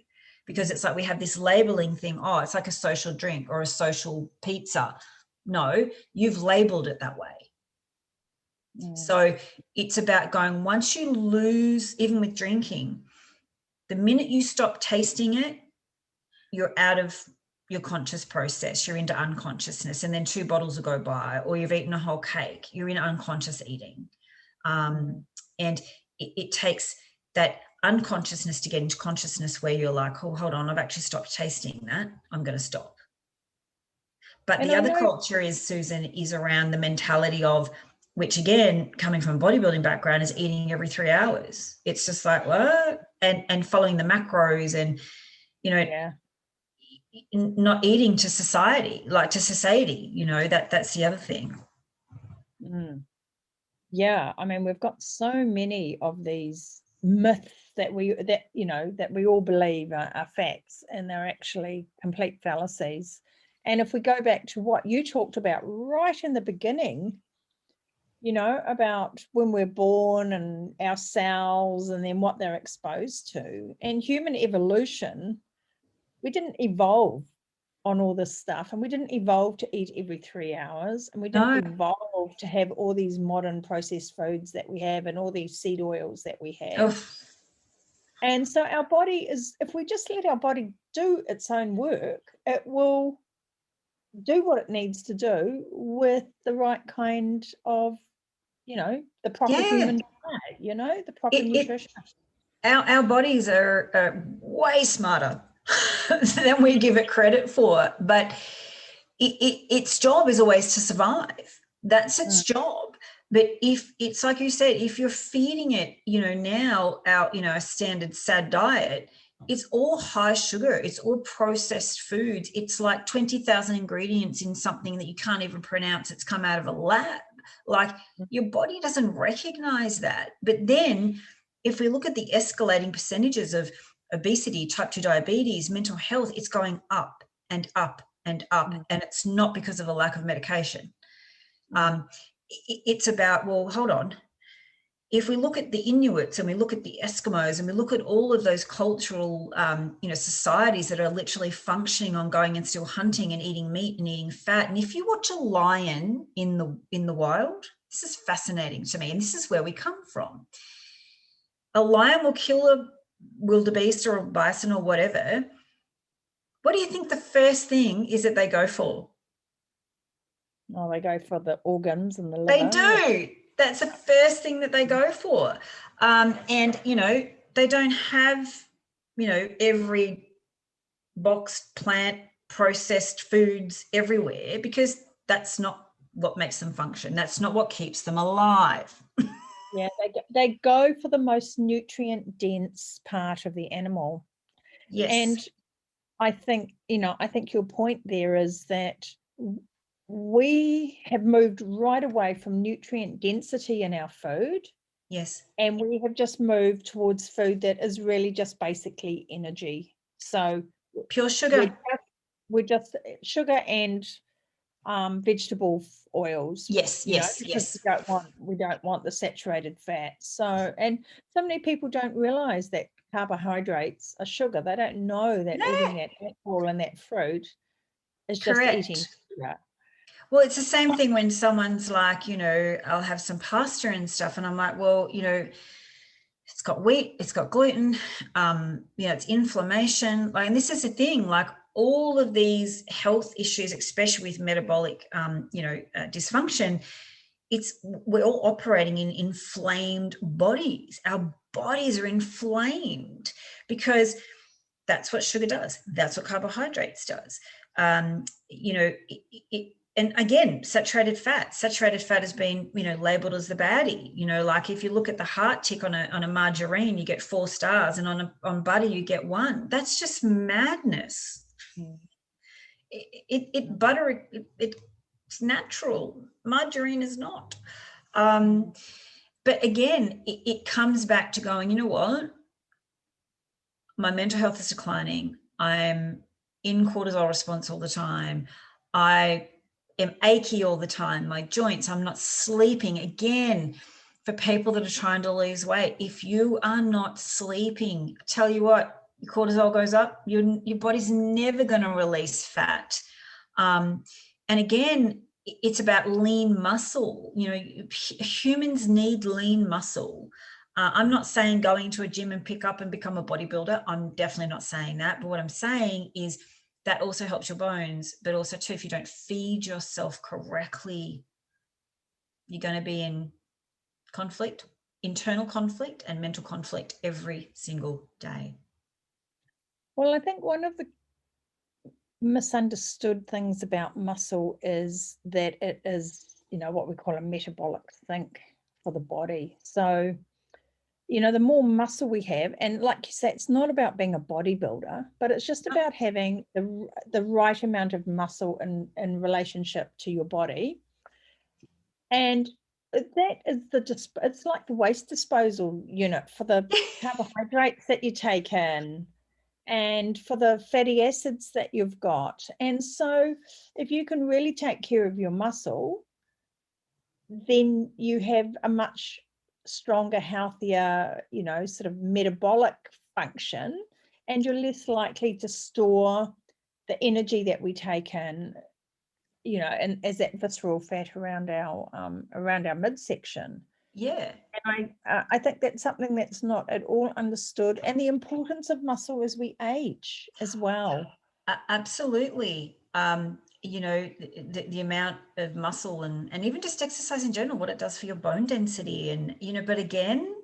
Because it's like we have this labeling thing. Oh, it's like a social drink or a social pizza. No, you've labeled it that way. So it's about going, once you lose, even with drinking, the minute you stop tasting it, you're out of your conscious process, you're into unconsciousness, and then 2 bottles will go by, or you've eaten a whole cake, you're in unconscious eating. And it takes that unconsciousness to get into consciousness where you're like, oh, hold on, I've actually stopped tasting that. I'm going to stop. But the other culture is, Susan, is around the mentality of, which again, coming from a bodybuilding background, is eating every 3 hours. It's just like, what? And following the macros and, not eating to society, like to satiety, that's the other thing. Yeah, I mean, we've got so many of these myths that we all believe are facts, and they're actually complete fallacies. And if we go back to what you talked about right in the beginning, about when we're born and our cells and then what they're exposed to, and human evolution, we didn't evolve on all this stuff, and we didn't evolve to eat every 3 hours, and we didn't evolve to have all these modern processed foods that we have and all these seed oils that we have. And so our body is, if we just let our body do its own work, it will do what it needs to do with the right kind of, the proper human diet, the proper nutrition. Our bodies are way smarter than we give it credit for, but its job is always to survive. That's its job. But if it's like you said, if you're feeding it, now a standard SAD diet, it's all high sugar, it's all processed foods. It's like 20,000 ingredients in something that you can't even pronounce. It's come out of a lab. Like, your body doesn't recognize that. But then if we look at the escalating percentages of obesity, type 2 diabetes, mental health, it's going up and up and up. And it's not because of a lack of medication. It's about, well, hold on. If we look at the Inuits and we look at the Eskimos and we look at all of those cultural, societies that are literally functioning on going and still hunting and eating meat and eating fat. And if you watch a lion in the wild, this is fascinating to me. And this is where we come from. A lion will kill a wildebeest or a bison or whatever. What do you think the first thing is that they go for? Oh, they go for the organs and the liver. They do. That's the first thing that they go for. And, they don't have, every boxed plant processed foods everywhere, because that's not what makes them function. That's not what keeps them alive. Yeah, they go for the most nutrient dense part of the animal. Yes. And I think your point there is that we have moved right away from nutrient density in our food. Yes. And we have just moved towards food that is really just basically energy. So pure sugar. We're just sugar and vegetable oils. Yes. We don't want the saturated fat. So, and so many people don't realize that carbohydrates are sugar. They don't know that eating that apple and that fruit is just eating sugar. Well, it's the same thing when someone's like, I'll have some pasta and stuff. And I'm like, well, it's got wheat, it's got gluten, it's inflammation. Like, and this is the thing, like all of these health issues, especially with metabolic, dysfunction, we're all operating in inflamed bodies. Our bodies are inflamed because that's what sugar does. That's what carbohydrates does. You know, and again, saturated fat has been, you know, labeled as the baddie. You know, like if you look at the heart tick on a margarine, you get 4 stars, and on butter you get 1. That's just madness. Butter, it's natural. Margarine is not. But again, it comes back to going, you know what? My mental health is declining. I'm in cortisol response all the time. I am achy all the time. My joints, I'm not sleeping. Again, for people that are trying to lose weight, if you are not sleeping, I tell you what, your cortisol goes up, your body's never going to release fat. And again, it's about lean muscle. You know, humans need lean muscle. I'm not saying going to a gym and pick up and become a bodybuilder. I'm definitely not saying that. But what I'm saying is that also helps your bones, but also too, if you don't feed yourself correctly, you're going to be in conflict, internal conflict and mental conflict every single day. Well, I think one of the misunderstood things about muscle is that it is, you know, what we call a metabolic sink for the body. So, you know, the more muscle we have, and like you say, it's not about being a bodybuilder, but it's just about having the right amount of muscle in relationship to your body. And that is it's like the waste disposal unit for the carbohydrates that you take in and for the fatty acids that you've got. And so if you can really take care of your muscle, then you have a much stronger, healthier, you know, sort of metabolic function, and you're less likely to store the energy that we take in, you know, and as that visceral fat around our midsection. Yeah. And I think that's something that's not at all understood, and the importance of muscle as we age as well. Absolutely. You know, the amount of muscle and even just exercise in general, what it does for your bone density. And, you know, but again,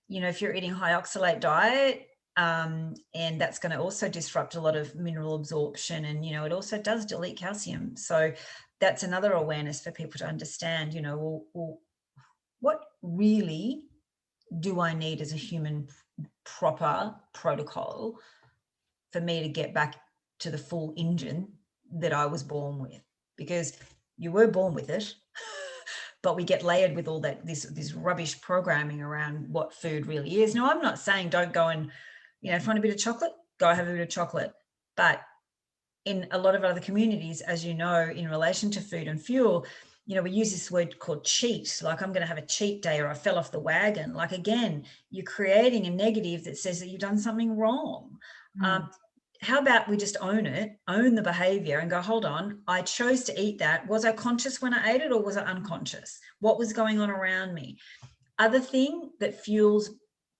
you know, if you're eating high oxalate diet, and that's going to also disrupt a lot of mineral absorption. And, you know, it also does delete calcium. So that's another awareness for people to understand, you know, well, what really do I need as a human proper protocol for me to get back to the full engine that I was born with? Because you were born with it, but we get layered with all that this rubbish programming around what food really is. Now, I'm not saying don't go and, you know, if you want a bit of chocolate, go have a bit of chocolate. But in a lot of other communities, as you know, in relation to food and fuel, you know, we use this word called cheat, like I'm going to have a cheat day, or I fell off the wagon. Like, again, you're creating a negative that says that you've done something wrong. How about we just own the behavior and go, hold on, I chose to eat that. Was I conscious when I ate it, or was I unconscious? What was going on around me? Other thing that fuels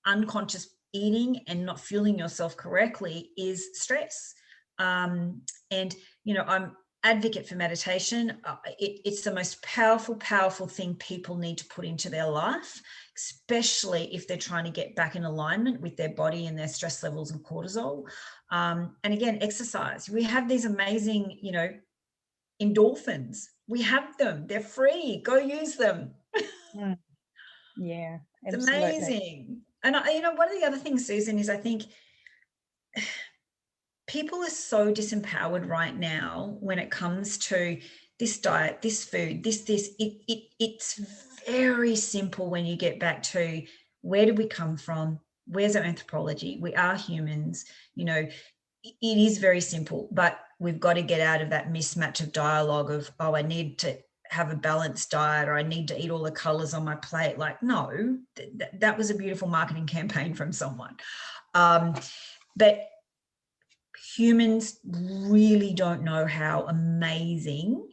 unconscious eating and not fueling yourself correctly is stress. And, you know, I'm advocate for meditation. It's the most powerful thing people need to put into their life, especially if they're trying to get back in alignment with their body and their stress levels and cortisol. And again, exercise. We have these amazing, you know, endorphins. We have them. They're free. Go use them. Yeah, it's absolutely amazing. And you know, one of the other things, Susan, is I think people are so disempowered right now when it comes to this diet, this food, it's very simple when you get back to where did we come from? Where's our anthropology? We are humans, you know, it is very simple, but we've got to get out of that mismatch of dialogue of, oh, I need to have a balanced diet, or I need to eat all the colors on my plate. Like, no, that was a beautiful marketing campaign from someone. But humans really don't know how amazing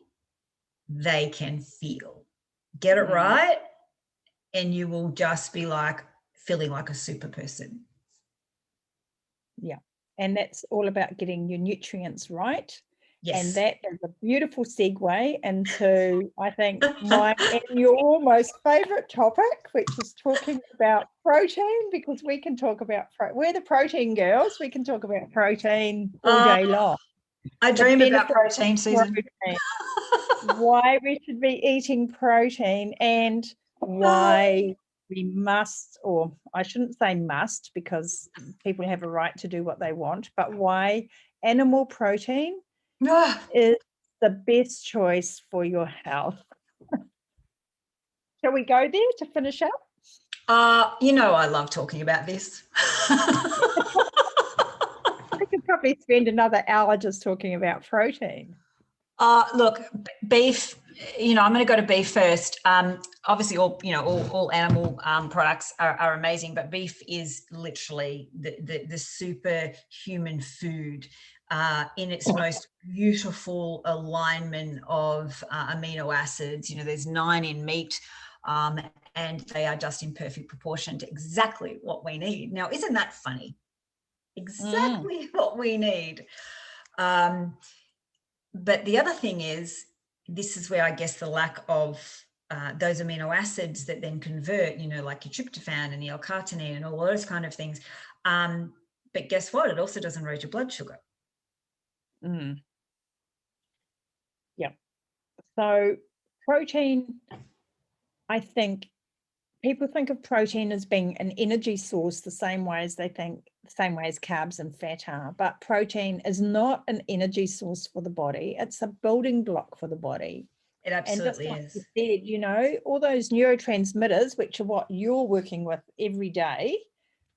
they can feel. Get it right, and you will just be like feeling like a super person. Yeah. And that's all about getting your nutrients right And Yes. that is a beautiful segue into, I think, my and your almost favourite topic, which is talking about protein, because we can talk about, we're the protein girls, we can talk about protein all day long. I The dream about benefits of protein, Susan. protein, why we should be eating protein, and why we must, or I shouldn't say must, because people have a right to do what they want, but why animal protein is the best choice for your health. Shall we go there to finish up? You know, I love talking about this. We could probably spend another hour just talking about protein. Look, beef, you know, I'm going to go to beef first. Obviously, all animal products are amazing, but beef is literally the superhuman food in its most beautiful alignment of amino acids. You know, there's 9 in meat, and they are just in perfect proportion to exactly what we need. Now, isn't that funny? Exactly what we need. But the other thing is, this is where I guess the lack of those amino acids that then convert, you know, like your tryptophan and the L-carnitine and all those kind of things. But guess what? It also doesn't raise your blood sugar. Yeah. So protein, I think people think of protein as being an energy source the same way as carbs and fat are, but protein is not an energy source for the body. It's a building block for the body. It absolutely and just is. like you said, you know, all those neurotransmitters, which are what you're working with every day,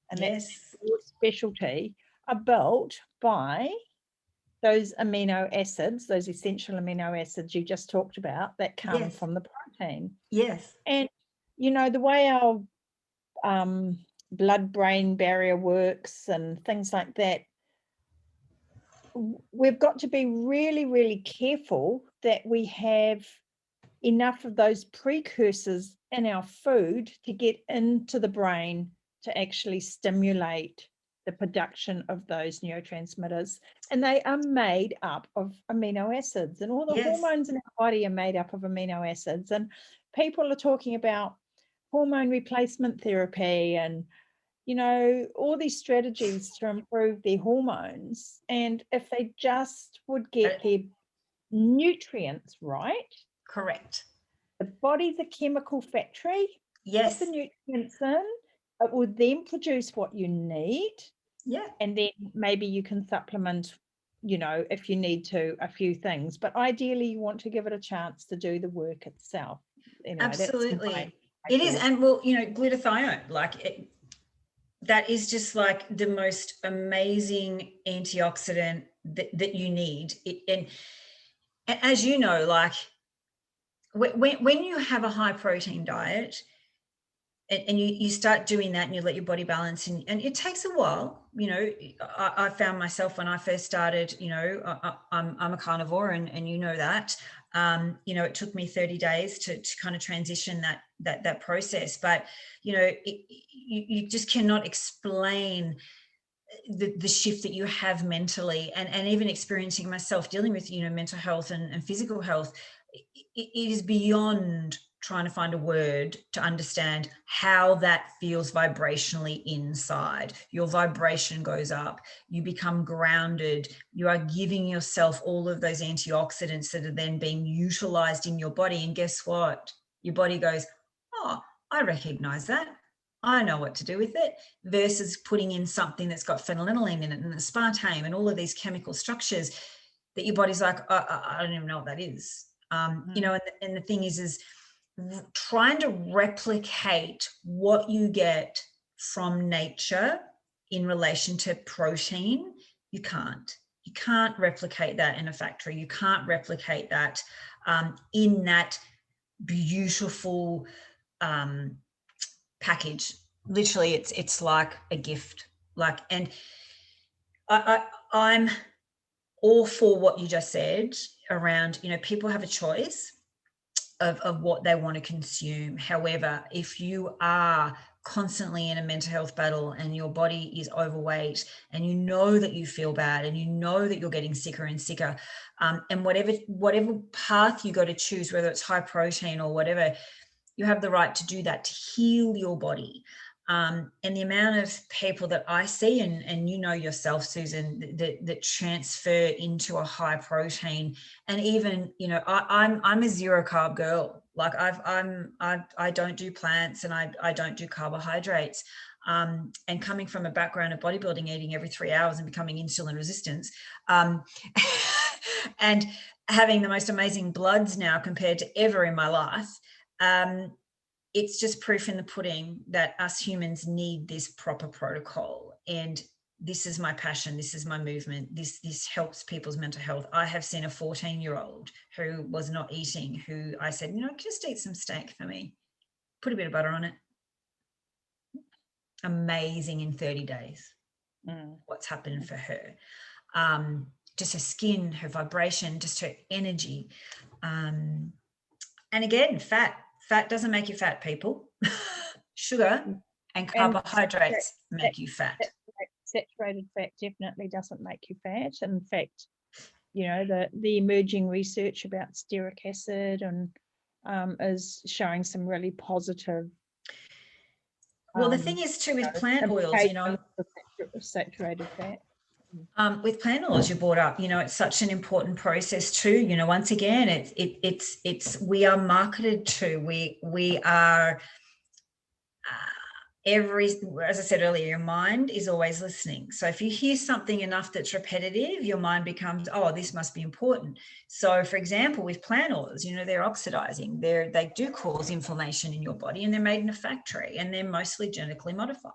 and that's your specialty, are built by those amino acids, those essential amino acids you just talked about that come from the protein. Yes. And, you know, the way our blood-brain barrier works and things like that, we've got to be really, really careful that we have enough of those precursors in our food to get into the brain to actually stimulate the production of those neurotransmitters. And they are made up of amino acids, and all the hormones in our body are made up of amino acids. And people are talking about hormone replacement therapy and, you know, all these strategies to improve their hormones. And if they just would get their nutrients right. Correct. The body's a chemical factory. Yes. Put the nutrients in, it will then produce what you need. Yeah. And then maybe you can supplement, you know, if you need to, a few things. But ideally, you want to give it a chance to do the work itself. Anyway, absolutely. It is. And well, you know, glutathione, like that is just like the most amazing antioxidant that you need. And as you know, like when you have a high protein diet and you start doing that and you let your body balance, and it takes a while, you know, I found myself when I first started, you know, I'm a carnivore and you know that, you know, it took me 30 days to kind of transition that process. But, you know, you just cannot explain the shift that you have mentally, and even experiencing myself dealing with, you know, mental health and physical health. It is beyond trying to find a word to understand how that feels vibrationally inside. Your vibration goes up, you become grounded, you are giving yourself all of those antioxidants that are then being utilized in your body. And guess what? Your body goes, oh, I recognize that. I know what to do with it, versus putting in something that's got phenylalanine in it and aspartame and all of these chemical structures that your body's like, I don't even know what that is. You know, and the thing is trying to replicate what you get from nature in relation to protein. You can't replicate that in a factory. You can't replicate that in that beautiful package. Literally, it's like a gift. Like, and I'm all for what you just said around, you know, people have a choice of what they want to consume. However, if you are constantly in a mental health battle and your body is overweight and you know that you feel bad and you know that you're getting sicker and sicker, and whatever path you go to choose, whether it's high protein or whatever, you have the right to do that, to heal your body. And the amount of people that I see, and you know yourself, Susan, that transfer into a high protein, and even, you know, I'm a zero carb girl. Like I don't do plants and I don't do carbohydrates. And coming from a background of bodybuilding, eating every 3 hours and becoming insulin resistant, and having the most amazing bloods now compared to ever in my life. It's just proof in the pudding that us humans need this proper protocol. And this is my passion. This is my movement. This helps people's mental health. I have seen a 14-year-old who was not eating, who I said, you know, just eat some steak for me. Put a bit of butter on it. Amazing in 30 days. What's happened for her. Just her skin, her vibration, just her energy. And again, fat doesn't make you fat, people. Sugar and carbohydrates make you fat. Saturated fat definitely doesn't make you fat. In fact, you know, the emerging research about stearic acid and is showing some really positive. Well, the thing is too with plant oils, you know, saturated fat. With plant oils you brought up, you know, it's such an important process too. You know, once again, it's we are marketed to, we are as I said earlier, your mind is always listening. So if you hear something enough that's repetitive, your mind becomes, oh, this must be important. So for example, with plant oils, you know, they're oxidizing, they do cause inflammation in your body, and they're made in a factory, and they're mostly genetically modified.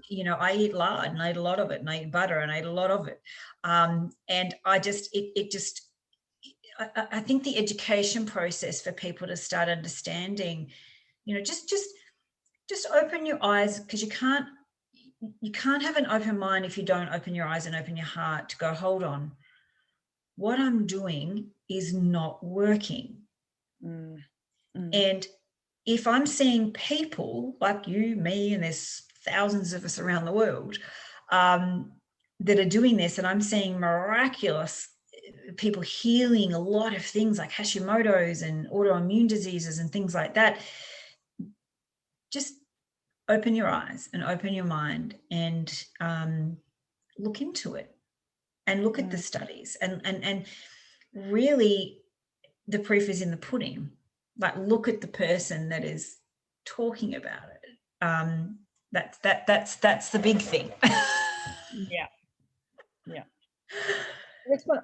You know, I eat lard and I eat a lot of it, and I eat butter and I eat a lot of it. And I just, I think the education process for people to start understanding, you know, just open your eyes, because you can't have an open mind if you don't open your eyes and open your heart to go, hold on, what I'm doing is not working. And if I'm seeing people like you, me, and there's thousands of us around the world that are doing this, and I'm seeing miraculous people healing a lot of things like Hashimoto's and autoimmune diseases and things like that, just open your eyes and open your mind and look into it and look at the studies, and really the proof is in the pudding. Like, look at the person that is talking about it. That's the big thing. Yeah.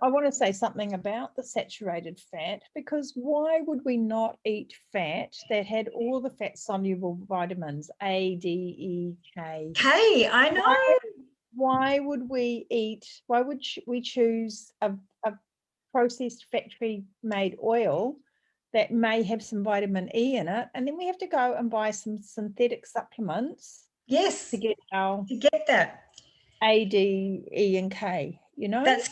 I want to say something about the saturated fat, because why would we not eat fat that had all the fat soluble vitamins A, D, E, K? K, I know. Why would we choose a processed factory made oil that may have some vitamin E in it, and then we have to go and buy some synthetic supplements? Yes, to get that A, D, E, and K. You know, that's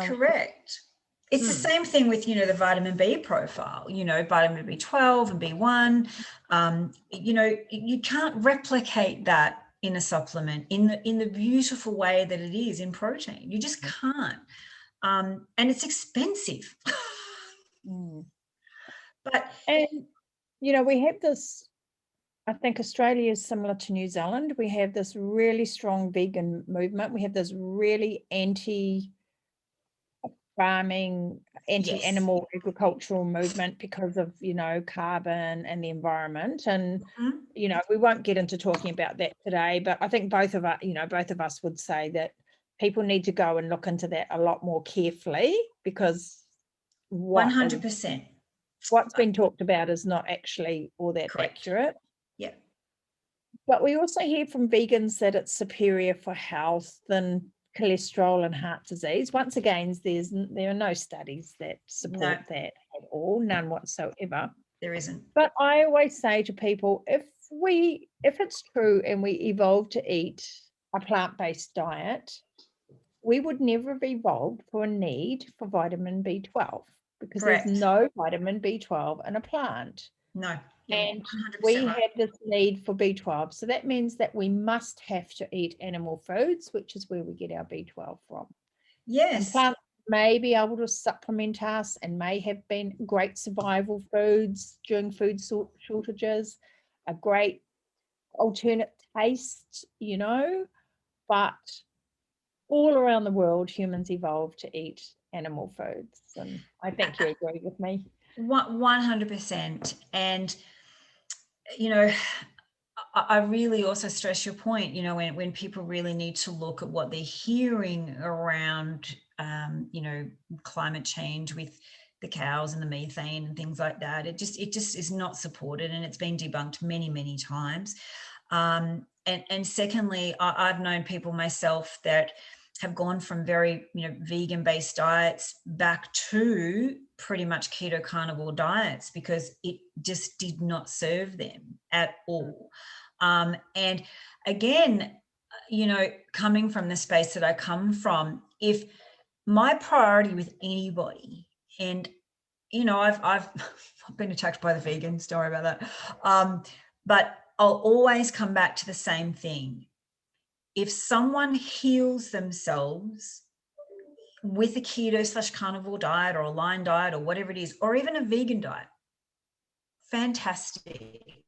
correct. It's the same thing with, you know, the vitamin B profile, you know, vitamin B12 and B1. You know, you can't replicate that in a supplement in the beautiful way that it is in protein. You just can't. And it's expensive. And, you know, we have this, I think Australia is similar to New Zealand. We have this really strong vegan movement. We have this really anti-farming, anti-animal agricultural movement because of, you know, carbon and the environment. And, you know, we won't get into talking about that today, but I think both of us would say that people need to go and look into that a lot more carefully, because 100%. What's been talked about is not actually all that accurate. Yeah. But we also hear from vegans that it's superior for health than cholesterol and heart disease. Once again, there are no studies that support that at all, none whatsoever. There isn't. But I always say to people, if it's true and we evolved to eat a plant-based diet, we would never have evolved for a need for vitamin B12, because there's no vitamin B12 in a plant. No. And 100% we right. have this need for B12. So that means that we must have to eat animal foods, which is where we get our B12 from. And Yes. plants may be able to supplement us and may have been great survival foods during food shortages, a great alternate taste, you know, but all around the world, humans evolved to eat animal foods. And I think you agree with me. 100%. And, you know, I really also stress your point, you know, when people really need to look at what they're hearing around, you know, climate change with the cows and the methane and things like that. It just is not supported, and it's been debunked many, many times. And secondly, I've known people myself that have gone from very, you know, vegan-based diets back to pretty much keto carnivore diets because it just did not serve them at all. And again, you know, coming from the space that I come from, if my priority with anybody, and you know, I've been attacked by the vegans, don't worry about that. But I'll always come back to the same thing. If someone heals themselves with a keto / carnivore diet or a line diet or whatever it is, or even a vegan diet, fantastic.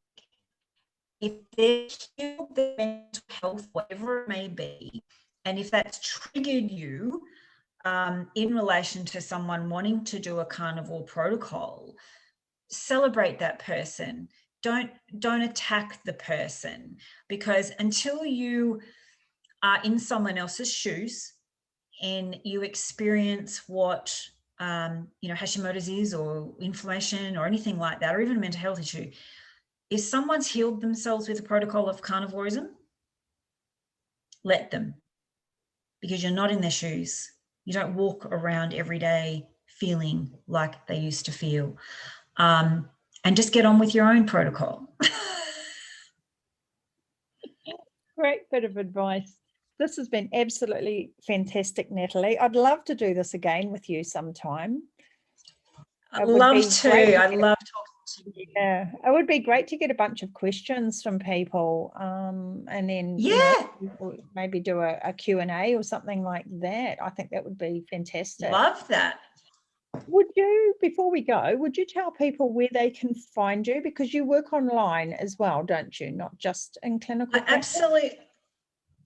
If they're healed their mental health, whatever it may be, and if that's triggered you in relation to someone wanting to do a carnivore protocol, celebrate that person. Don't attack the person, because until you are in someone else's shoes and you experience what you know, Hashimoto's is, or inflammation or anything like that, or even a mental health issue, if someone's healed themselves with a protocol of carnivorism, let them, because you're not in their shoes. You don't walk around every day feeling like they used to feel. And just get on with your own protocol. Great bit of advice. This has been absolutely fantastic, Natalie. I'd love to do this again with you sometime. I'd love to. I love talking to you. Yeah, it would be great to get a bunch of questions from people, and then Yeah, you know, maybe do a Q&A or something like that. I think that would be fantastic. love that. Would you, before we go, would you tell people where they can find you? Because you work online as well, don't you? Not just in clinical practice?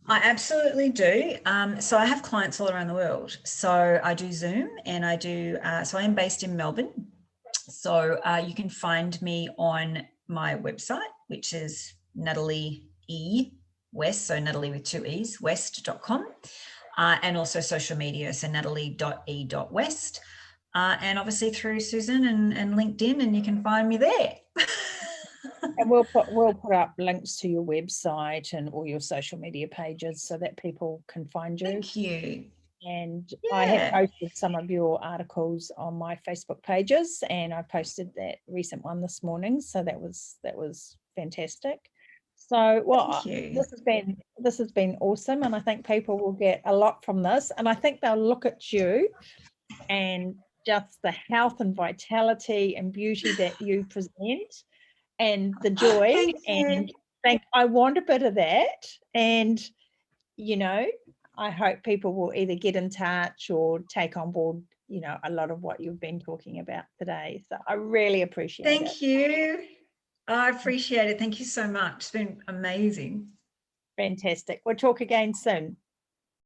I absolutely do. So I have clients all around the world. So I do Zoom, and I do, so I am based in Melbourne. So you can find me on my website, which is Natalie E West, so Natalie with 2 E's, west.com, and also social media, so natalie.e.west. And obviously through Susan and LinkedIn, and you can find me there. And we'll put up links to your website and all your social media pages so that people can find you. Thank you. And Yeah. I have posted some of your articles on my Facebook pages, and I posted that recent one this morning. So that was fantastic. So, well, this has been awesome, and I think people will get a lot from this. And I think they'll look at you and just the health and vitality and beauty that you present, and the joy. And think, I want a bit of that. And you know, I hope people will either get in touch or take on board, you know, a lot of what you've been talking about today. So I really appreciate it. Thank you. I appreciate it. Thank you so much. It's been amazing. Fantastic. We'll talk again soon.